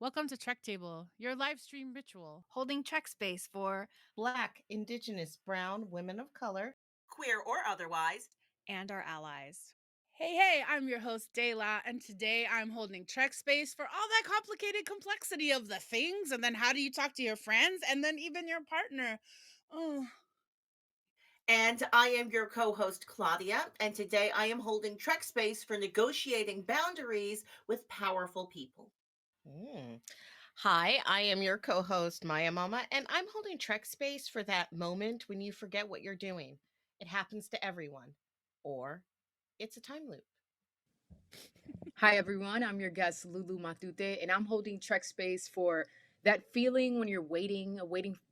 Welcome to Trekdom, your live stream ritual. Holding Trek space for Black, Indigenous, Brown, women of color, queer or otherwise, and our allies. Hey, I'm your host, Dayla, and today I'm holding Trek space for all that complicated complexity of the things, and then how do you talk to your friends, and then even your partner. Oh, and I am your co host, Claudia, and today I am holding Trek space for negotiating boundaries with powerful people. Mm. Hi, I am your co host, Maia Mama, and I'm holding Trek space for that moment when you forget what you're doing. It happens to everyone, or it's a time loop. Hi, everyone. I'm your guest, Lulu Matute, and I'm holding Trek space for that feeling when you're waiting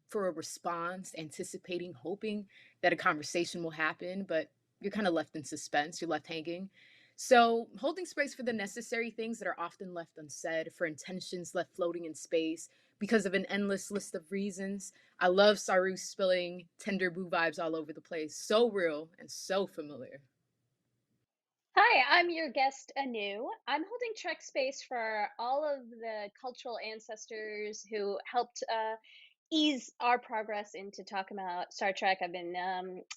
for a response, anticipating, hoping that a conversation will happen, but you're kind of left in suspense, you're left hanging. So, holding space for the necessary things that are often left unsaid, for intentions left floating in space because of an endless list of reasons. I love Saru spilling tender boo vibes all over the place. So real and so familiar. Hi, I'm your guest, Anu. I'm holding Trek space for all of the cultural ancestors who helped ease our progress into talking about Star Trek. I've been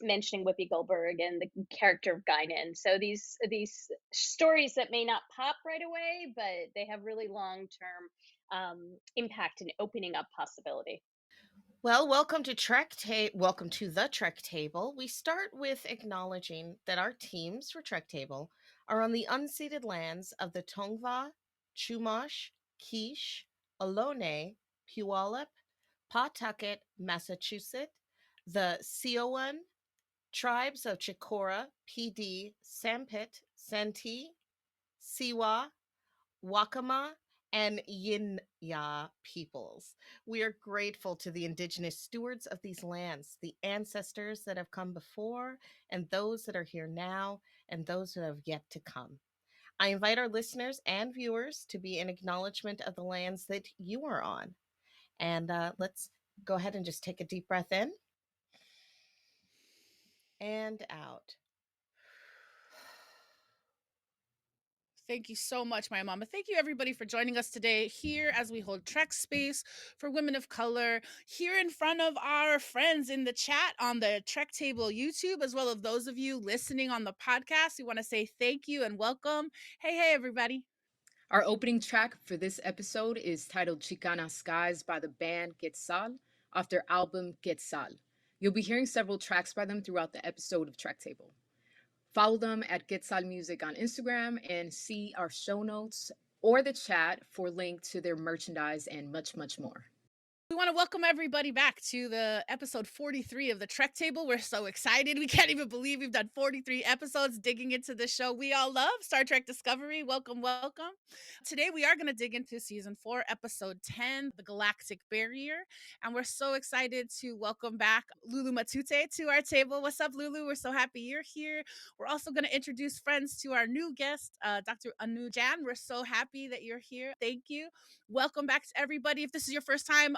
mentioning Whoopi Goldberg and the character of Guinan. So these stories that may not pop right away, but they have really long term impact in opening up possibility. Well, welcome to the Trek Table. We start with acknowledging that our teams for Trek Table are on the unceded lands of the Tongva, Chumash, Quiche, Ohlone, Puyallup, Pawtucket, Massachusetts, the Sioux tribes of Chicora, PD, Sampit, Santee, Siwa, Wakama, and Yinya peoples. We are grateful to the Indigenous stewards of these lands, the ancestors that have come before, and those that are here now, and those that have yet to come. I invite our listeners and viewers to be in acknowledgement of the lands that you are on. And let's go ahead and just take a deep breath in and out. thank you so much, my mama. Thank you, everybody, for joining us today here as we hold Trek space for women of color here in front of our friends in the chat on the Trek Table YouTube, as well as those of you listening on the podcast. We want to say thank you and welcome. Hey, everybody. Our opening track for this episode is titled Chicana Skies by the band Quetzal off their album Quetzal. You'll be hearing several tracks by them throughout the episode of Track Table. Follow them at Quetzal Music on Instagram and see our show notes or the chat for link to their merchandise and much, much more. We want to welcome everybody back to the episode 43 of the Trek Table. We're so excited. We can't even believe we've done 43 episodes digging into the show we all love, Star Trek Discovery. Welcome. Today we are going to dig into season 4, episode 10, The Galactic Barrier. And we're so excited to welcome back Lulu Matute to our table. What's up, Lulu? We're so happy you're here. We're also going to introduce friends to our new guest, Dr. Anu Jan. We're so happy that you're here. Thank you. Welcome back to everybody. If this is your first time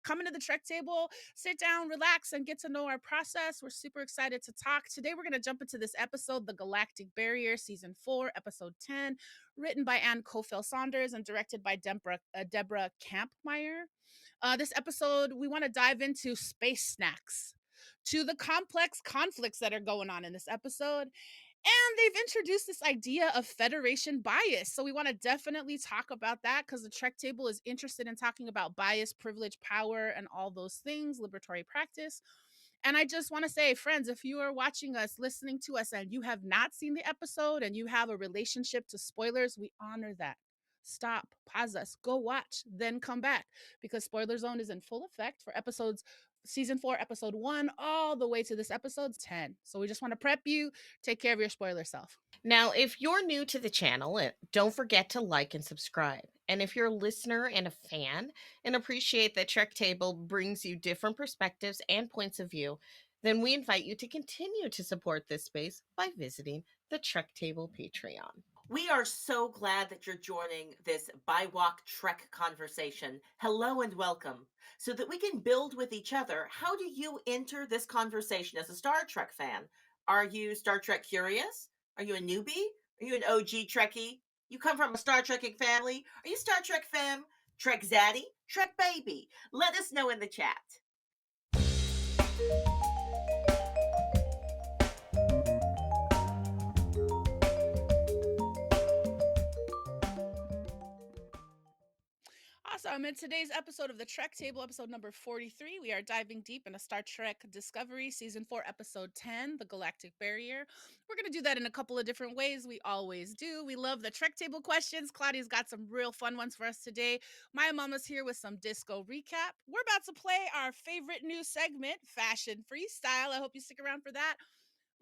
coming to the Trek Table, sit down, relax, and get to know our process. We're super excited to talk. Today, we're going to jump into this episode, The Galactic Barrier, Season 4, Episode 10, written by Ann Cofield Saunders and directed by Deborah Kampmeyer. This episode, we want to dive into space snacks, to the complex conflicts that are going on in this episode. And they've introduced this idea of Federation bias. So we want to definitely talk about that because the Trek Table is interested in talking about bias, privilege, power, and all those things, liberatory practice. And I just want to say, friends, if you are watching us, listening to us, and you have not seen the episode and you have a relationship to spoilers, we honor that. Stop, pause us, go watch, then come back because Spoiler Zone is in full effect for season 4, episode 1, all the way to this episode 10. So we just want to prep you, take care of your spoiler self. Now, if you're new to the channel, don't forget to like and subscribe. And if you're a listener and a fan and appreciate that Trek Table brings you different perspectives and points of view, then we invite you to continue to support this space by visiting the Trek Table Patreon. We are so glad that you're joining this Bywalk Trek conversation. Hello and welcome. So that we can build with each other, how do you enter this conversation as a Star Trek fan? Are you Star Trek curious? Are you a newbie? Are you an OG Trekkie? You come from a Star Trekking family? Are you Star Trek fam Trek Zaddy, Trek Baby? Let us know in the chat. Awesome. In today's episode of the Trek Table, episode number 43, we are diving deep into Star Trek Discovery, season 4, episode 10, The Galactic Barrier. We're going to do that in a couple of different ways. We always do. We love the Trek Table questions. Claudia's got some real fun ones for us today. Maya Mama's here with some disco recap. We're about to play our favorite new segment, Fashion Freestyle. I hope you stick around for that.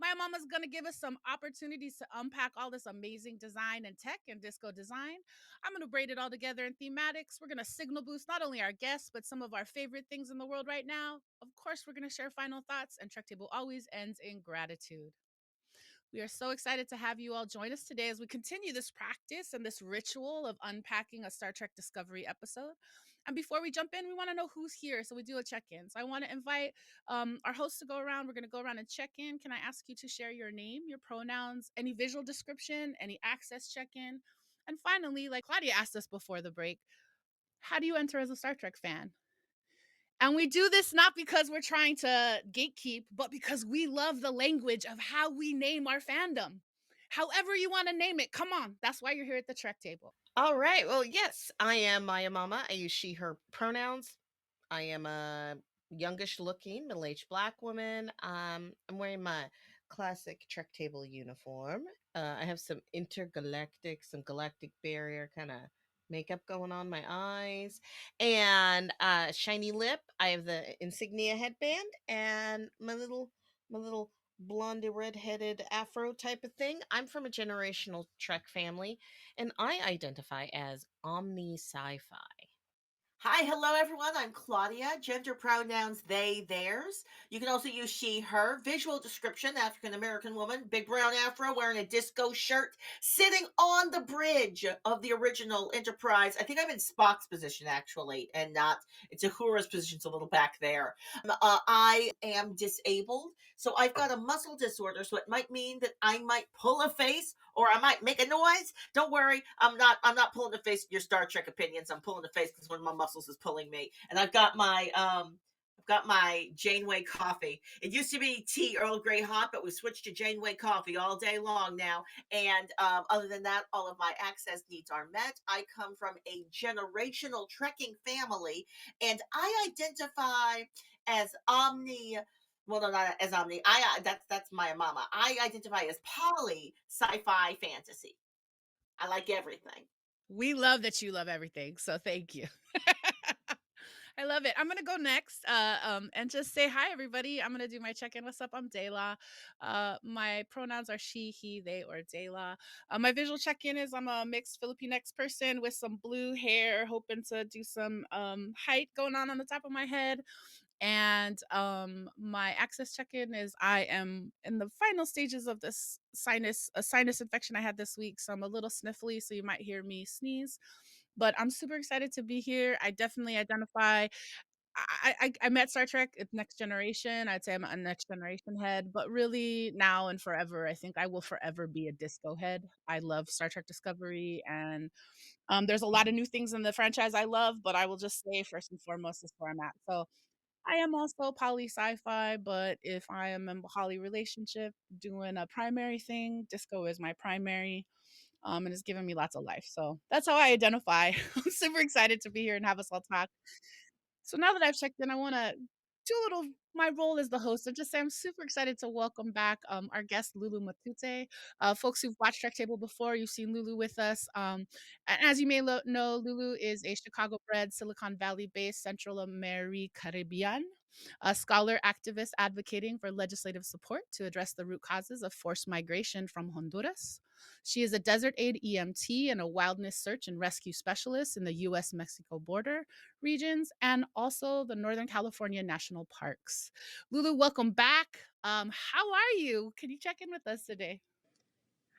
My mama's going to give us some opportunities to unpack all this amazing design and tech and disco design. I'm going to braid it all together in Thematix. We're going to signal boost not only our guests, but some of our favorite things in the world right now. Of course, we're going to share final thoughts, and Trek Table always ends in gratitude. We are so excited to have you all join us today as we continue this practice and this ritual of unpacking a Star Trek Discovery episode. And before we jump in, we want to know who's here. So we do a check-in. So I want to invite our hosts to go around. We're going to go around and check in. Can I ask you to share your name, your pronouns, any visual description, any access check-in? And finally, like Claudia asked us before the break, how do you enter as a Star Trek fan? And we do this not because we're trying to gatekeep, but because we love the language of how we name our fandom. However you want to name it, come on. That's why you're here at the Trek Table. All right. Well, yes, I am Maya Mama. I use she, her pronouns. I am a youngish looking middle-aged black woman. I'm wearing my classic Trek Table uniform. I have some some Galactic Barrier kind of makeup going on my eyes, and shiny lip. I have the insignia headband and my little blonde redheaded afro type of thing. I'm from a generational Trek family, and I identify as omni sci-fi. Hi, hello everyone. I'm Claudia. Gender pronouns they, theirs. You can also use she, her. Visual description, African American woman, big brown afro, wearing a disco shirt, sitting on the bridge of the original Enterprise. I think I'm in Spock's position actually, and not, it's Uhura's position. It's a little back there. I am disabled, so I've got a muscle disorder, so it might mean that I might pull a face or I might make a noise. Don't worry, I'm not pulling the face your Star Trek opinions. I'm pulling the face because one of my muscles is pulling me. And I've got my Janeway coffee. It used to be tea Earl Grey hot, but we switched to Janeway coffee all day long now. And other than that, all of my access needs are met. I come from a generational trekking family, and I identify as omni. Well, no, not as omni. That's my mama. I identify as poly sci-fi fantasy. I like everything. We love that you love everything. So thank you. I love it. I'm gonna go next, and just say hi, everybody. I'm gonna do my check-in. What's up? I'm Dela. My pronouns are she, he, they, or Dela. My visual check-in is I'm a mixed Filipinx person with some blue hair, hoping to do some height going on the top of my head. And my access check-in is I am in the final stages of this sinus infection I had this week, so I'm a little sniffly, so you might hear me sneeze. But I'm super excited to be here. I definitely identify. I met Star Trek. It's Next Generation. I'd say I'm a Next Generation head, but really now and forever, I think I will forever be a disco head. I love Star Trek Discovery, and there's a lot of new things in the franchise I love, but I will just say first and foremost is where I'm at. So I am also poly sci-fi, but if I am in a poly relationship doing a primary thing, disco is my primary. And it's given me lots of life. So that's how I identify. I'm super excited to be here and have us all talk. So now that I've checked in, I want to do a little my role as the host and just say I'm super excited to welcome back our guest Lulu Matute. Folks who've watched Trek Table before, you've seen Lulu with us. And as you may know, Lulu is a Chicago-bred, Silicon Valley-based Central American Caribbean, a scholar activist advocating for legislative support to address the root causes of forced migration from Honduras. She is a desert aid EMT and a wilderness search and rescue specialist in the US-Mexico border regions and also the Northern California National Parks. Lulu, welcome back. How are you? Can you check in with us today?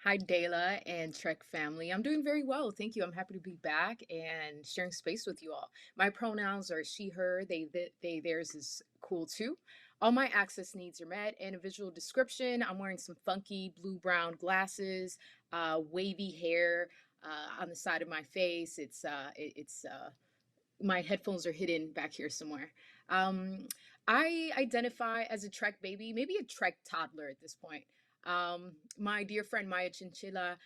Hi, Dela and Trek family. I'm doing very well. Thank you. I'm happy to be back and sharing space with you all. My pronouns are she, her, they, theirs is cool too. All my access needs are met. And a visual description, I'm wearing some funky blue-brown glasses, wavy hair on the side of my face. It's My headphones are hidden back here somewhere. Um, I identify as a Trek baby, maybe a Trek toddler at this point. My dear friend Maya Chinchilla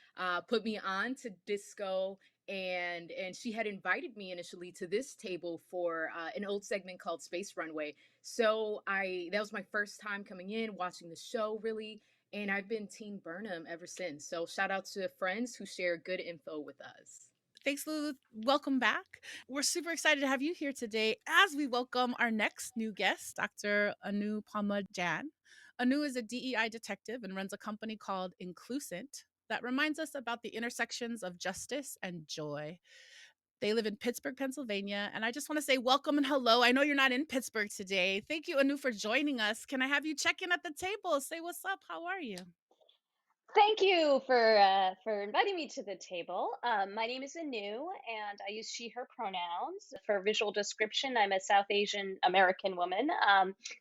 put me on to disco, and she had invited me initially to this table for an old segment called Space Runway. So I that was my first time coming in, watching the show really, and I've been Team Burnham ever since. So shout out to friends who share good info with us. Thanks, Lulu. Welcome back. We're super excited to have you here today as we welcome our next new guest, Dr. Anupama Jain. Anu is a DEI detective and runs a company called Inclusent that reminds us about the intersections of justice and joy. They live in Pittsburgh, Pennsylvania. And I just want to say welcome and hello. I know you're not in Pittsburgh today. Thank you, Anu, for joining us. Can I have you check in at the table? Say what's up. How are you? Thank you for inviting me to the table. My name is Anu, and I use she/her pronouns. For visual description, I'm a South Asian American woman.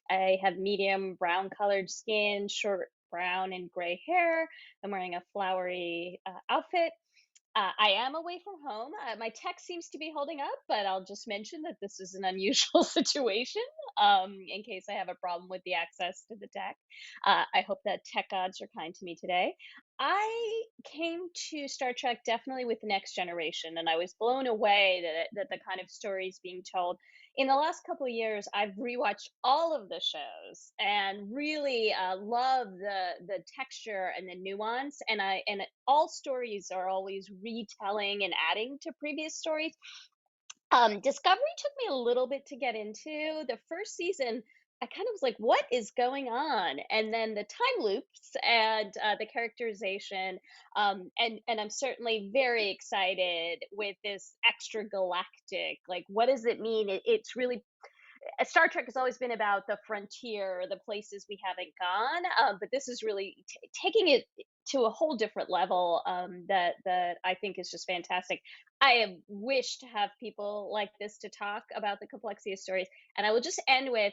I have medium brown colored skin, short brown and gray hair. I'm wearing a flowery outfit. I am away from home. My tech seems to be holding up, but I'll just mention that this is an unusual situation in case I have a problem with the access to the tech. I hope that tech gods are kind to me today. I came to Star Trek definitely with the Next Generation, and I was blown away that the kind of stories being told. In the last couple of years, I've rewatched all of the shows and really love the texture and the nuance. And all stories are always retelling and adding to previous stories. Discovery took me a little bit to get into. The first season, I kind of was like, what is going on? And then the time loops and the characterization. And I'm certainly very excited with this extra galactic. Like, what does it mean? It's really Star Trek has always been about the frontier, the places we haven't gone, but this is really taking it to a whole different level that I think is just fantastic. I have wished to have people like this to talk about the complexity of stories, and I will just end with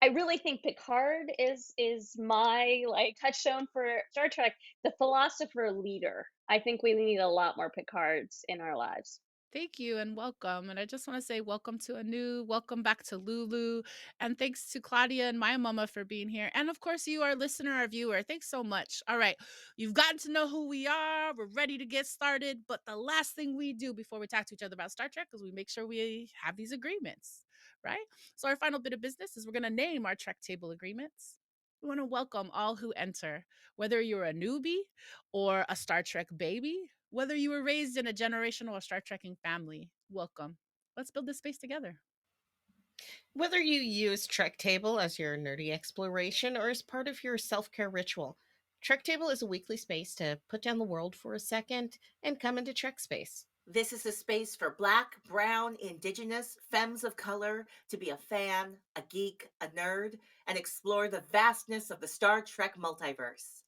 I really think Picard is my like touchstone for Star Trek, the philosopher leader. I think we need a lot more Picards in our lives. Thank you and welcome. And I just want to say welcome to Anu, welcome back to Lulu, and thanks to Claudia and Maya Mama for being here. And of course, you, our listener, our viewer. Thanks so much. All right, you've gotten to know who we are. We're ready to get started. But the last thing we do before we talk to each other about Star Trek is we make sure we have these agreements, right? So our final bit of business is we're going to name our Trek table agreements. We want to welcome all who enter, whether you're a newbie or a Star Trek baby, whether you were raised in a generational or Star Trekking family, welcome. Let's build this space together. Whether you use Trek Table as your nerdy exploration or as part of your self care ritual, Trek Table is a weekly space to put down the world for a second and come into Trek space. This is a space for Black, Brown, Indigenous, femmes of color to be a fan, a geek, a nerd, and explore the vastness of the Star Trek multiverse.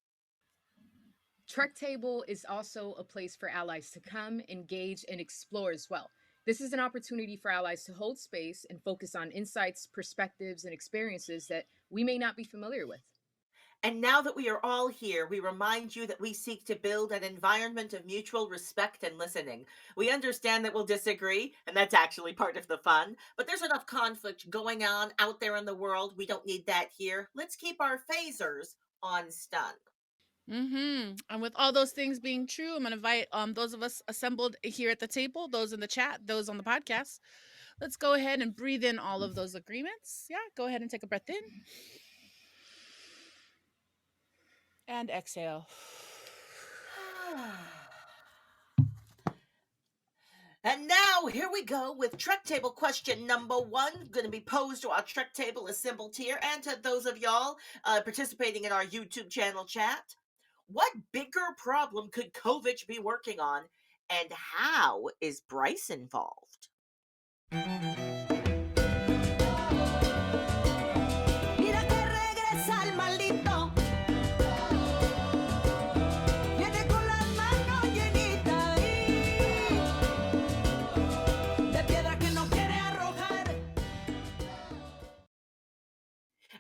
Trek Table is also a place for allies to come, engage, and explore as well. This is an opportunity for allies to hold space and focus on insights, perspectives, and experiences that we may not be familiar with. And now that we are all here, we remind you that we seek to build an environment of mutual respect and listening. We understand that we'll disagree, and that's actually part of the fun, but there's enough conflict going on out there in the world. We don't need that here. Let's keep our phasers on stun. And with all those things being true, I'm going to invite those of us assembled here at the table, those in the chat, those on the podcast. Let's go ahead and breathe in all of those agreements. Yeah, go ahead and take a breath in. And exhale. And now, here we go with Trek Table question number 1, going to be posed to our Trek Table assembled here and to those of y'all participating in our YouTube channel chat. What bigger problem could Kovich be working on, and how is Bryce involved?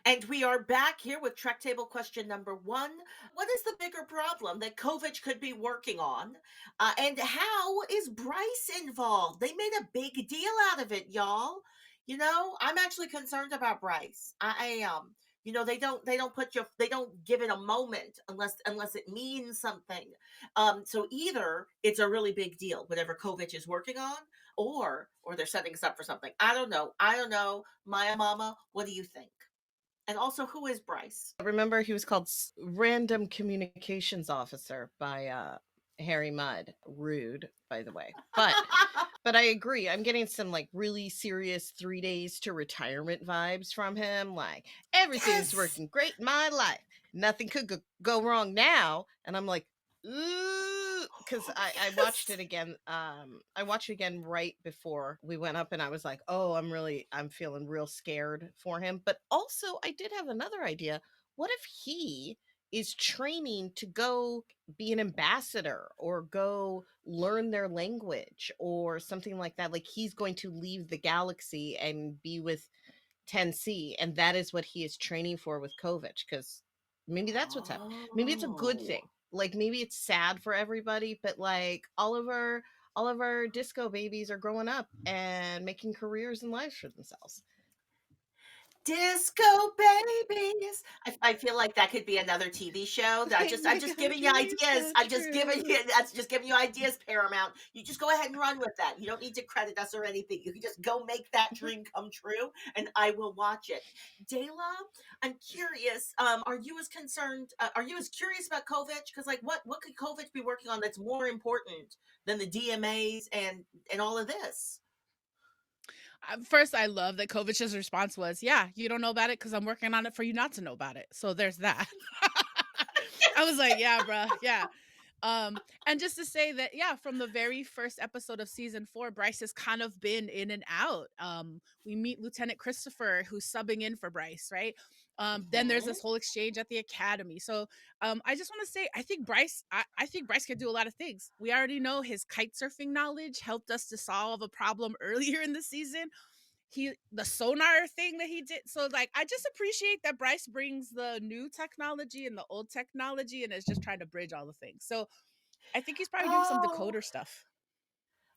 And we are back here with Trek Table question number one. What is the bigger problem that COVID could be working on? And how is Bryce involved? They made a big deal out of it, y'all. You know, I'm actually concerned about Bryce. I am. You know, they don't give it a moment unless it means something. So either it's a really big deal, whatever COVID is working on, or they're setting us up for something. I don't know. Maya Mama, what do you think? And also, who is Bryce? Remember, he was called Random Communications Officer by Harry Mudd. Rude, by the way. But I agree. I'm getting some like really serious 3 days to retirement vibes from him. Like, everything's working great in my life. Nothing could go wrong now. And I'm like, ooh, because I watched it again. I watched it again right before we went up, and I was like, oh, I'm feeling real scared for him. But also, I did have another idea. What if he is training to go be an ambassador or go learn their language or something like that? Like, he's going to leave the galaxy and be with 10C, and that is what he is training for with Kovic, because maybe that's what's happening. Maybe it's a good thing. Like, maybe it's sad for everybody, but like all of our disco babies are growing up and making careers and lives for themselves. Disco babies. I feel like that could be another TV show. I'm just giving you ideas. That's just giving you ideas, Paramount. You just go ahead and run with that. You don't need to credit us or anything. You can just go make that dream come true, and I will watch it. Dayla, I'm curious. Are you as concerned? Are you as curious about COVID? Because like, what could COVID be working on that's more important than the DMAs and all of this? First, I love that Kovic's response was, "Yeah, you don't know about it because I'm working on it for you not to know about it." So there's that. I was like, "Yeah, bruh, yeah." And just to say that, yeah, from the very first episode of season 4, Bryce has kind of been in and out. We meet Lieutenant Christopher, who's subbing in for Bryce, right? Then there's this whole exchange at the academy. So I just want to say, I think I think Bryce can do a lot of things. We already know his kite surfing knowledge helped us to solve a problem earlier in the season. The sonar thing that he did. So like, I just appreciate that Bryce brings the new technology and the old technology and is just trying to bridge all the things. So I think he's probably doing some decoder stuff.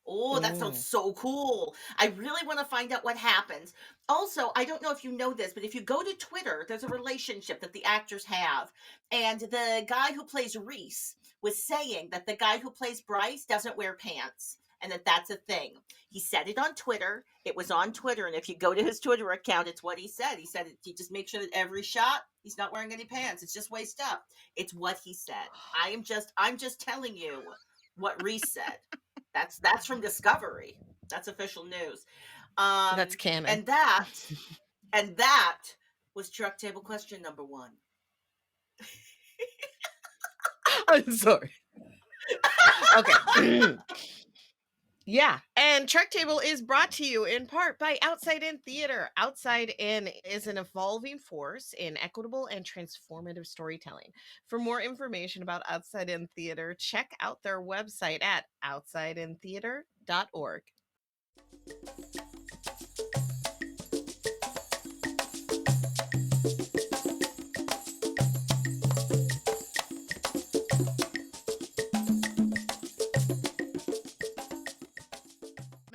Oh, that sounds so cool. I really want to find out what happens. Also, I don't know if you know this, but if you go to Twitter, there's a relationship that the actors have. And the guy who plays Reese was saying that the guy who plays Bryce doesn't wear pants and that's a thing. He said it on Twitter. It was on Twitter. And if you go to his Twitter account, it's what he said. He said he just makes sure that every shot, he's not wearing any pants. It's just waist up. It's what he said. I'm just telling you what Reese said. That's from Discovery. That's official news. That's canon. And that was Truck Table question number 1. I'm sorry. Okay. Yeah, and Trek Table is brought to you in part by Outside In Theater. Outside In is an evolving force in equitable and transformative storytelling. For more information about Outside In Theater, check out their website at outsideintheater.org.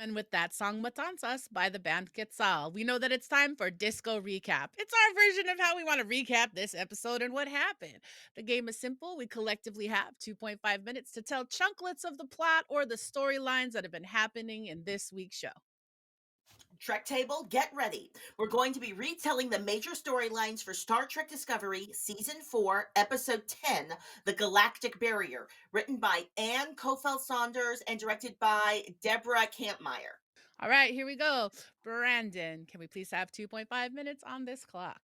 And with that song Matanzas by the band Quetzal, we know that it's time for Disco Recap. It's our version of how we want to recap this episode and what happened. The game is simple. We collectively have 2.5 minutes to tell chunklets of the plot or the storylines that have been happening in this week's show. Trek Table, get ready. We're going to be retelling the major storylines for Star Trek Discovery Season 4, Episode 10, The Galactic Barrier, written by Anne Kofel-Saunders and directed by Deborah Kampmeyer. All right, here we go. Brandon, can we please have 2.5 minutes on this clock?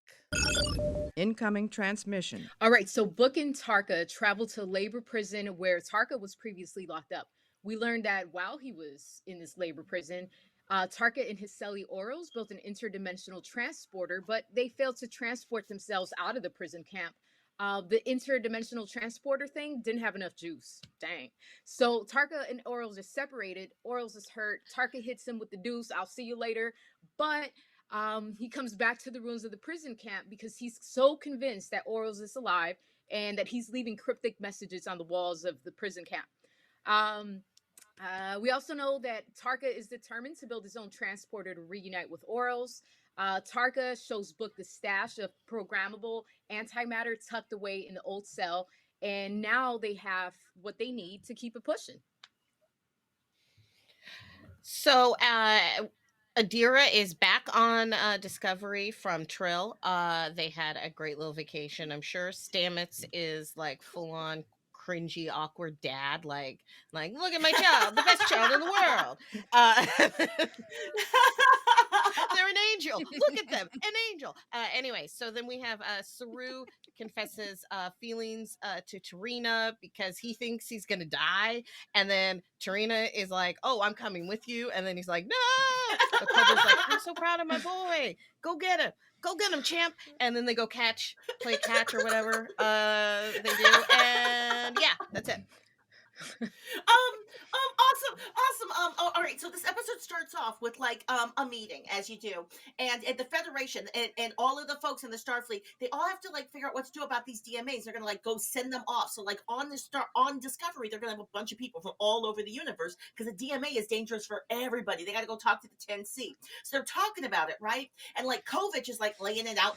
Incoming transmission. All right, so Book and Tarka travel to labor prison where Tarka was previously locked up. We learned that while he was in this labor prison, Tarka and his celly Orals built an interdimensional transporter, but they failed to transport themselves out of the prison camp. The interdimensional transporter thing didn't have enough juice. Dang. So Tarka and Orals are separated. Orals is hurt. Tarka hits him with the deuce. I'll see you later. But He comes back to the ruins of the prison camp because he's so convinced that Orals is alive and that he's leaving cryptic messages on the walls of the prison camp. We also know that Tarka is determined to build his own transporter to reunite with Orals. Tarka shows Book the stash of programmable antimatter tucked away in the old cell, and now they have what they need to keep it pushing. So, Adira is back on Discovery from Trill. They had a great little vacation, I'm sure. Stamets is like full on cringy, awkward dad, like look at my child, the best child in the world. They're an angel. Look at them, an angel. Anyway, so then we have Saru confesses feelings to Tarina because he thinks he's gonna die, and then Tarina is like, "Oh, I'm coming with you," and then he's like, "No!" But Cobra's like, "I'm so proud of my boy. Go get him, champ!" And then they go play catch or whatever they do, and yeah, that's it. Awesome. All right. So this episode starts off with like a meeting, as you do, and the Federation and all of the folks in the Starfleet, they all have to like figure out what to do about these DMAs. They're gonna like go send them off. So like on Discovery, they're gonna have a bunch of people from all over the universe because the DMA is dangerous for everybody. They got to go talk to the 10C. So they're talking about it, right? And like Kovich is like laying it out.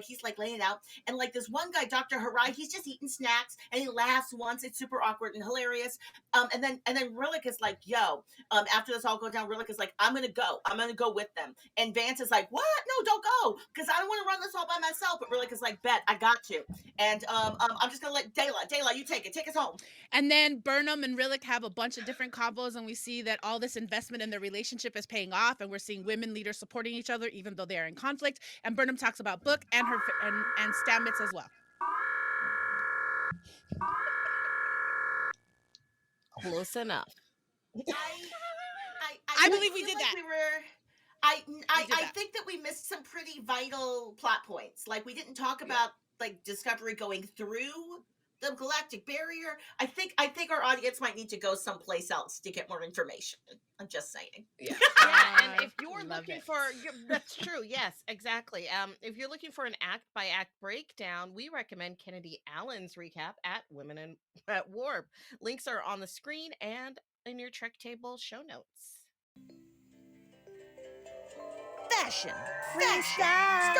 He's like laying it out, and like this one guy, Dr. Harai, he's just eating snacks and he laughs once. It's super awkward and hilarious. And then Rillick is like, yo, after this all goes down, Rillick is like, I'm gonna go with them. And Vance is like, what? No, don't go, because I don't want to run this all by myself. But Rillick is like, bet, I got to. And I'm just gonna let Dayla, you take us home. And then Burnham and Rillick have a bunch of different combos, and we see that all this investment in their relationship is paying off, and we're seeing women leaders supporting each other even though they are in conflict. And Burnham talks about Book and her and Stamets as well. Close enough. I believe we did like that. I think that we missed some pretty vital plot points. Like we didn't talk about like Discovery going through the Galactic Barrier. I think our audience might need to go someplace else to get more information. I'm just saying. Yeah, and if you're looking for, that's true. Yes, exactly. If you're looking for an act by act breakdown, we recommend Kennedy Allen's recap at Women at Warp. Links are on the screen and in your Trek Table show notes. Fashion, freestyle,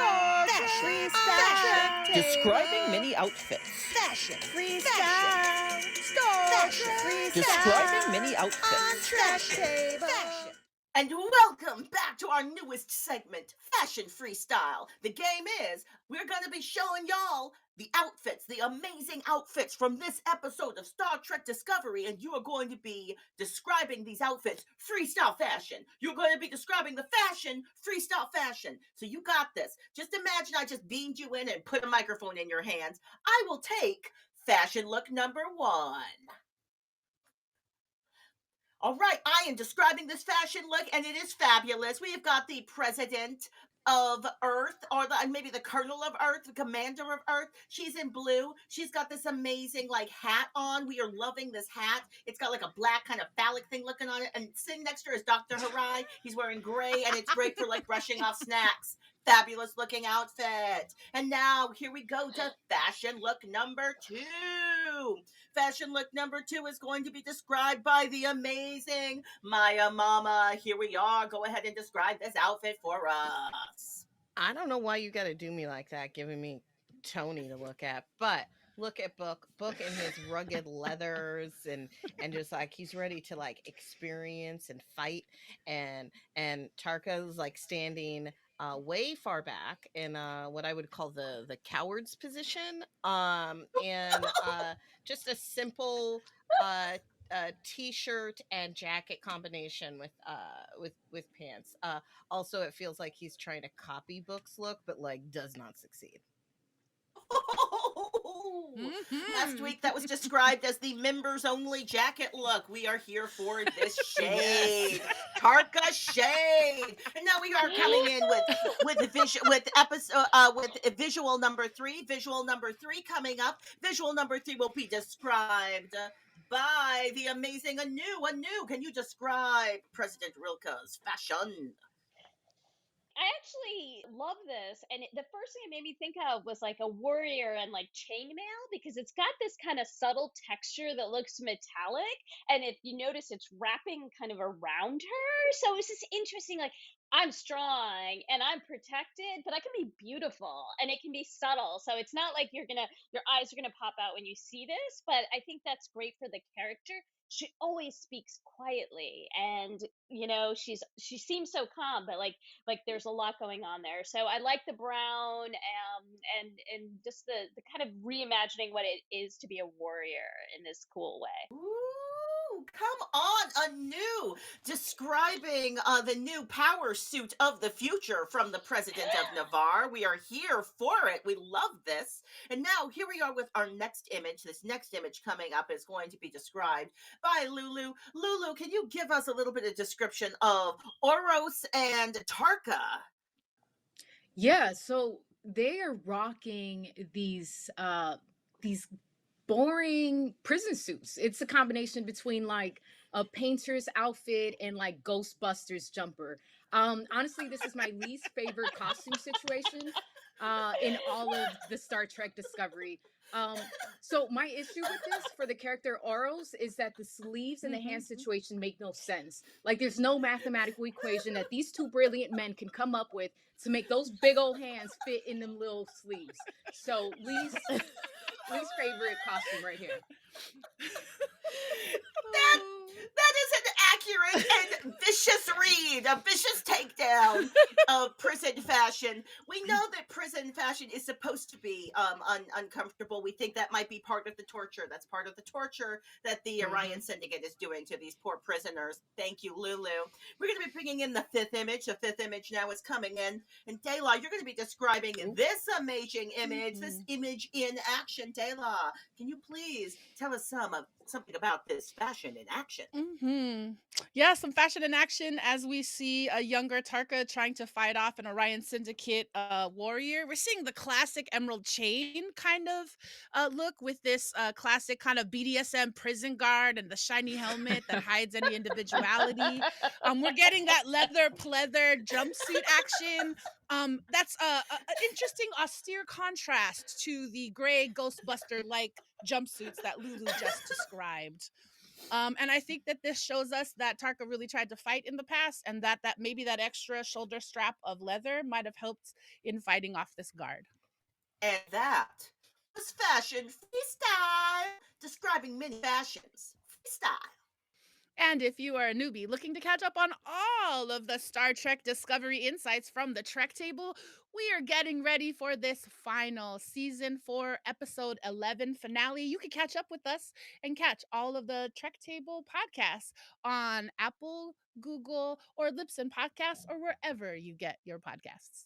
freestyle, Describing many outfits. fashion, freestyle, fashion, Describing many outfits. Trek Table. And welcome back to our newest segment, Fashion Freestyle. The game is, we're going to be showing y'all the outfits, the amazing outfits from this episode of Star Trek Discovery, and you are going to be describing these outfits freestyle fashion. You're going to be describing the fashion freestyle fashion. So you got this. Just imagine I just beamed you in and put a microphone in your hands. I will take fashion look number 1. All right, I am describing this fashion look, and it is fabulous. We have got the president of Earth, or maybe the colonel of Earth, the commander of Earth. She's in blue. She's got this amazing like hat on. We are loving this hat. It's got like a black kind of phallic thing looking on it. And sitting next to her is Dr. Harai. He's wearing gray, and it's great for like brushing off snacks. Fabulous looking outfit. And now here we go to fashion look number 2. Fashion look number 2 is going to be described by the amazing Maia Mama. Here we are. Go ahead and describe this outfit for us. I don't know why you got to do me like that, giving me Tony to look at, but look at Book in his rugged leathers and just like he's ready to like experience and fight, and Tarka's like standing way far back in what I would call the coward's position, and just a simple t-shirt and jacket combination with pants. Also, it feels like he's trying to copy Book's look, but like does not succeed. Last week that was described as the members only jacket look. We are here for this shade. Tarka shade. And now we are coming in with visual number 3. Visual number 3 coming up. Visual number 3 will be described by the amazing Anu. Can you describe President Rilke's fashion? I actually love this, and the first thing it made me think of was like a warrior and like chainmail, because it's got this kind of subtle texture that looks metallic, and if you notice, it's wrapping kind of around her. So it's just interesting. Like, I'm strong and I'm protected, but I can be beautiful and it can be subtle. So it's not like your eyes are gonna pop out when you see this. But I think that's great for the character. She always speaks quietly, and she seems so calm, but like there's a lot going on there. So I like the brown, and just the kind of reimagining what it is to be a warrior in this cool way. Ooh, come on, a new describing the new power suit of the future from the president of Navarre. We are here for it. We love this. And now here we are with our next image. This next image coming up is going to be described by Lulu. Lulu, can you give us a little bit of description of Oros and Tarka? Yeah, so they are rocking these boring prison suits. It's a combination between like a painter's outfit and like Ghostbusters jumper. Honestly, this is my least favorite costume situation in all of the Star Trek Discovery. Um, so my issue with this for the character Oros is that the sleeves and the hand situation make no sense. Like there's no mathematical equation that these two brilliant men can come up with to make those big old hands fit in them little sleeves. So least favorite costume right here. That is an accurate and vicious read, a vicious takedown of prison fashion. We know that prison fashion is supposed to be uncomfortable. We think that might be part of the torture. That's part of the torture that the Orion Syndicate is doing to these poor prisoners. Thank you, Lulu. We're going to be bringing in the fifth image. The fifth image now is coming in. And Dayla, you're going to be describing this amazing image, this image in action. Dayla, can you please tell us something about this fashion in action? Yeah, some fashion in action as we see a younger Tarka trying to fight off an Orion Syndicate warrior. We're seeing the classic emerald chain kind of look with this classic kind of BDSM prison guard and the shiny helmet that hides any individuality. We're getting that leather pleather jumpsuit action. That's an interesting austere contrast to the gray Ghostbuster like jumpsuits that Lulu just described. And I think that this shows us that Tarka really tried to fight in the past, and that maybe that extra shoulder strap of leather might have helped in fighting off this guard. And that was Fashion Freestyle, describing many fashions. Freestyle. And if you are a newbie looking to catch up on all of the Star Trek Discovery insights from the Trek table, we are getting ready for this final season 4, episode 11 finale. You can catch up with us and catch all of the Trek table podcasts on Apple, Google, or Libsyn Podcasts, or wherever you get your podcasts.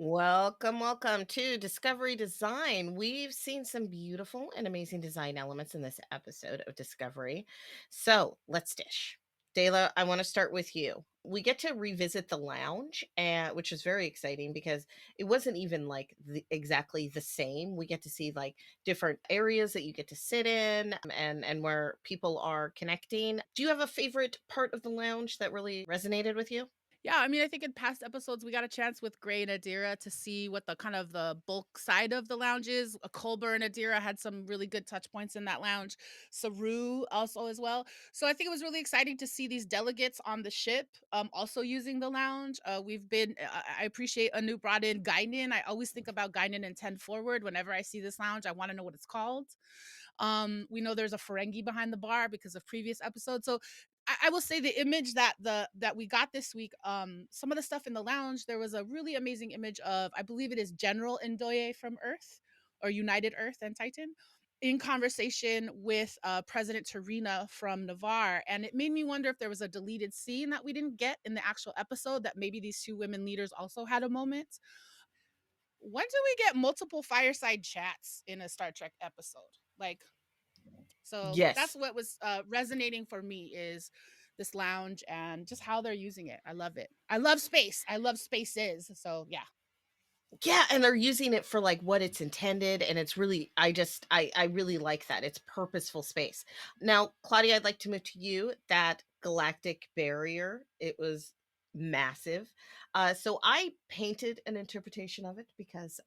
Welcome to Discovery Design. We've seen some beautiful and amazing design elements in this episode of Discovery. So let's dish. Dayla, I want to start with you. We get to revisit the lounge, which is very exciting because it wasn't even like exactly the same. We get to see like different areas that you get to sit in, and where people are connecting. Do you have a favorite part of the lounge that really resonated with you? Yeah, I mean, I think in past episodes we got a chance with Gray and Adira to see what the kind of the bulk side of the lounge is. Culber and Adira had some really good touch points in that lounge. Saru also as well. So I think it was really exciting to see these delegates on the ship also using the lounge. I appreciate Anu brought in Guinan. I always think about Guinan and 10 Forward whenever I see this lounge. I want to know what it's called. We know there's a Ferengi behind the bar because of previous episodes. So I will say the image that we got this week, some of the stuff in the lounge, there was a really amazing image of, I believe it is General Ndoye from Earth, or United Earth and Titan, in conversation with President Tarina from Navarre. And it made me wonder if there was a deleted scene that we didn't get in the actual episode, that maybe these two women leaders also had a moment. When do we get multiple fireside chats in a Star Trek episode? So Yes. that's what was resonating for me, is this lounge and just how they're using it. I love it. I love space. I love spaces. So yeah. Yeah, and they're using it for like what it's intended, and it's really I really like that. It's purposeful space. Now, Claudia, I'd like to move to you. That Galactic Barrier, it was massive. So I painted an interpretation of it because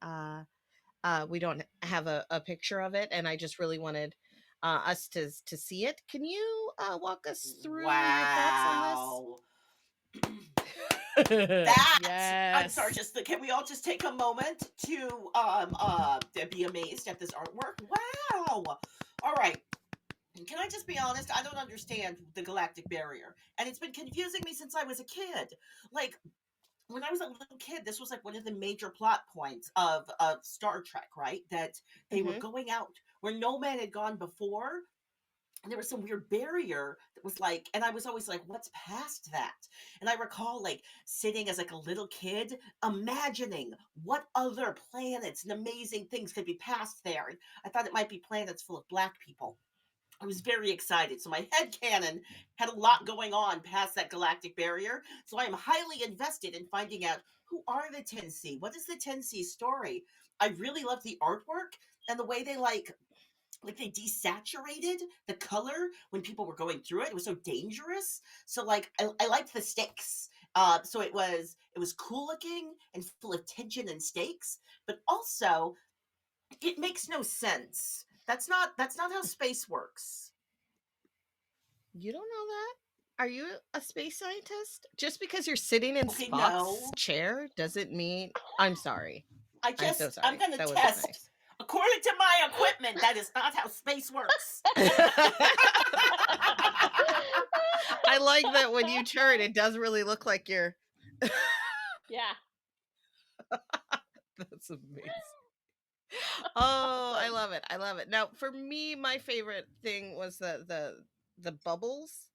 we don't have a picture of it, and I just really wanted us to see it. Can you walk us through your thoughts on Wow. this? I'm sorry, Yes. can we all just take a moment to be amazed at this artwork? Wow. All right. Can I just be honest? I don't understand the Galactic Barrier, and it's been confusing me since I was a kid. Like, when I was a little kid, this was like one of the major plot points of Star Trek, right? That they were Hmm. going out where no man had gone before, and there was some weird barrier that was like, and I was always like, what's past that? And I recall like sitting as like a little kid imagining what other planets and amazing things could be past there. And I thought it might be planets full of black people. I was very excited. So my head canon had a lot going on past that galactic barrier. So I am highly invested in finding out who are the 10C? What is the 10C story? I really love the artwork and the way they like they desaturated the color when people were going through it. It was so dangerous. So like I liked the stakes. So it was cool looking and full of tension and stakes, but also it makes no sense. That's not how space works. You don't know that? Are you a space scientist? Just because you're sitting in Okay, Spock's no. chair doesn't mean. I'm sorry. I'm so I'm sorry. gonna That wasn't test. nice. According to my equipment, that is not how space works. I like that when you turn, it does really look like you're. Yeah. That's amazing. Oh, I love it. I love it. Now, for me, my favorite thing was the bubbles,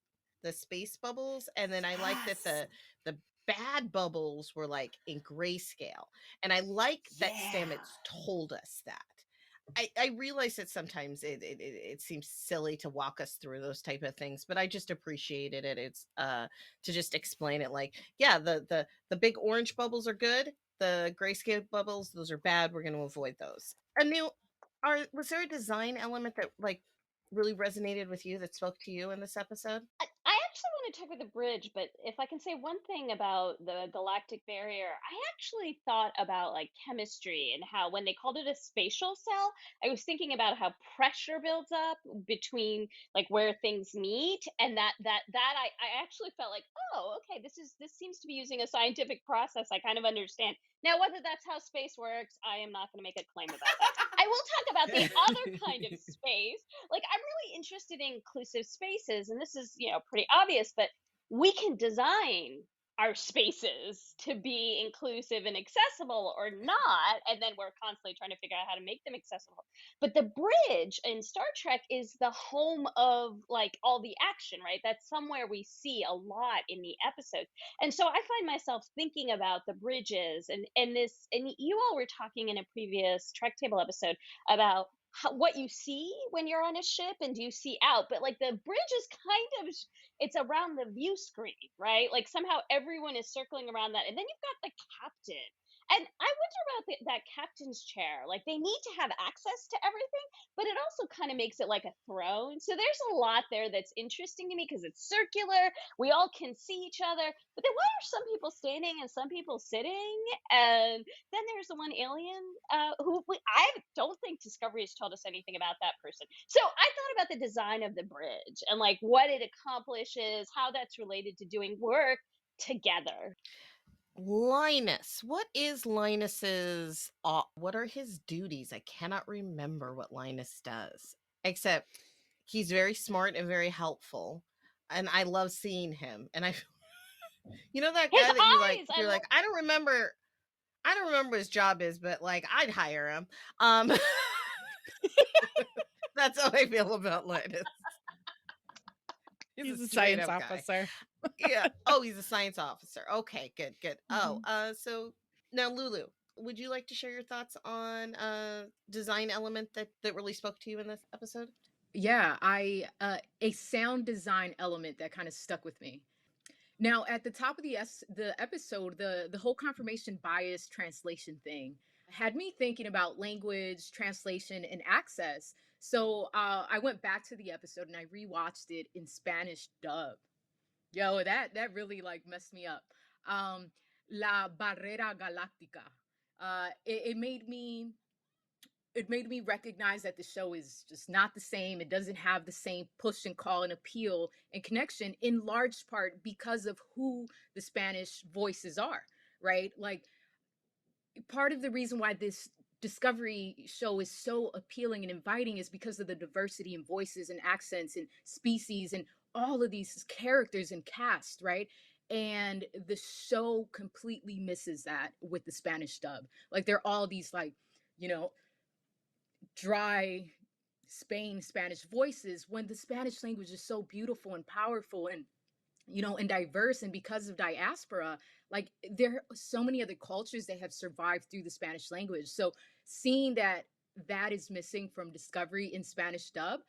the space bubbles, and then I like that Yes. the bad bubbles were like in grayscale. And I like that Yeah. Stamets told us that. I realize that sometimes it seems silly to walk us through those type of things, but I just appreciated it. It's to just explain it like, yeah, the big orange bubbles are good. The grayscale bubbles, those are bad. We're going to avoid those. Anu, was there a design element that like really resonated with you that spoke to you in this episode? I actually want to talk about the bridge, but if I can say one thing about the galactic barrier, I actually thought about like chemistry and how when they called it a spatial cell, I was thinking about how pressure builds up between like where things meet, and I actually felt like, oh, okay, this seems to be using a scientific process I kind of understand. Now, whether that's how space works, I am not going to make a claim about that. I will talk about the other kind of space. Like, I'm really interested in inclusive spaces, and this is, pretty obvious, but we can design our spaces to be inclusive and accessible or not, and then we're constantly trying to figure out how to make them accessible. But the bridge in Star Trek is the home of like all the action, right? That's somewhere we see a lot in the episodes. And so I find myself thinking about the bridges and you all were talking in a previous Trek Table episode about what you see when you're on a ship and do you see out, but like the bridge is kind of it's around the view screen, right? Like somehow everyone is circling around that, and then you've got the captain. And I wonder about that captain's chair. Like they need to have access to everything, but it also kind of makes it like a throne. So there's a lot there that's interesting to me because it's circular. We all can see each other, but then why are some people standing and some people sitting? And then there's the one alien I don't think Discovery has told us anything about that person. So I thought about the design of the bridge and like what it accomplishes, how that's related to doing work together. Linus, what is Linus's what are his duties? I cannot remember what Linus does. Except he's very smart and very helpful. And I love seeing him. And I you know that His guy that eyes, I you're love. like, I don't remember what his job is, but like I'd hire him. That's how I feel about Linus. He's a a straight science up guy. officer. Yeah. Oh, he's a science officer. Okay, good, good. Mhm. So now Lulu, would you like to share your thoughts on design element that really spoke to you in this episode? Yeah, I a sound design element that kind of stuck with me. Now, at the top of the episode, the whole confirmation bias translation thing had me thinking about language, translation, and access. So I went back to the episode and I rewatched it in Spanish dub. Yo, that really like messed me up. La Barrera Galactica. It made me recognize that the show is just not the same. It doesn't have the same push and call and appeal and connection, in large part because of who the Spanish voices are, right? Like, part of the reason why this Discovery show is so appealing and inviting is because of the diversity in voices and accents and species and all of these characters and cast, right? And the show completely misses that with the Spanish dub. Like, they're all these, like, you know, dry Spanish voices, when the Spanish language is so beautiful and powerful and, and diverse. And because of diaspora, like, there are so many other cultures that have survived through the Spanish language. So seeing that is missing from Discovery in Spanish dub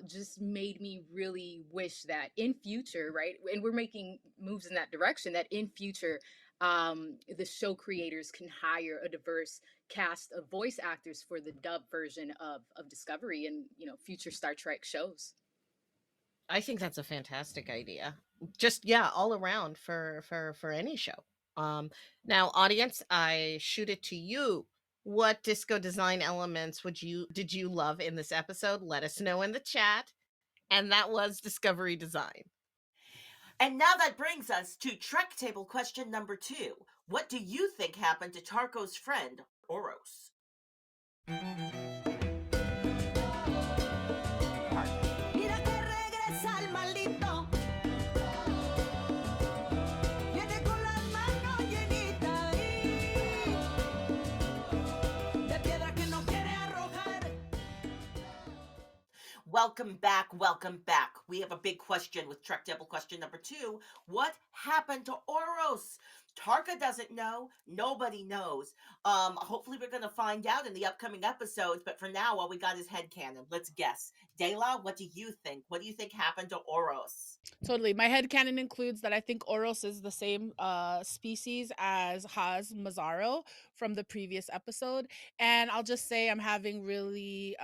just made me really wish that in future, right, and we're making moves in that direction, that in future the show creators can hire a diverse cast of voice actors for the dub version of Discovery and, future Star Trek shows. I think that's a fantastic idea. Just, yeah, all around for any show. Now, audience, I shoot it to you. What disco design elements did you love in this episode? Let us know in the chat. And that was Discovery Design. And now that brings us to Trek Table question number 2. What do you think happened to Tarko's friend, Oros? Mira que regresa el maldito. Viene con las manos llenitas de piedra que no quiere arrojar. Welcome back, welcome back. We have a big question with Trek Table question number 2. What happened to Oros? Tarka doesn't know. Nobody knows. Hopefully we're going to find out in the upcoming episodes, but for now, all we got is headcanon. Let's guess. Dayla, what do you think? What do you think happened to Oros? Totally. My headcanon includes that I think Oros is the same species as Haz Mazzaro from the previous episode. And I'll just say I'm having really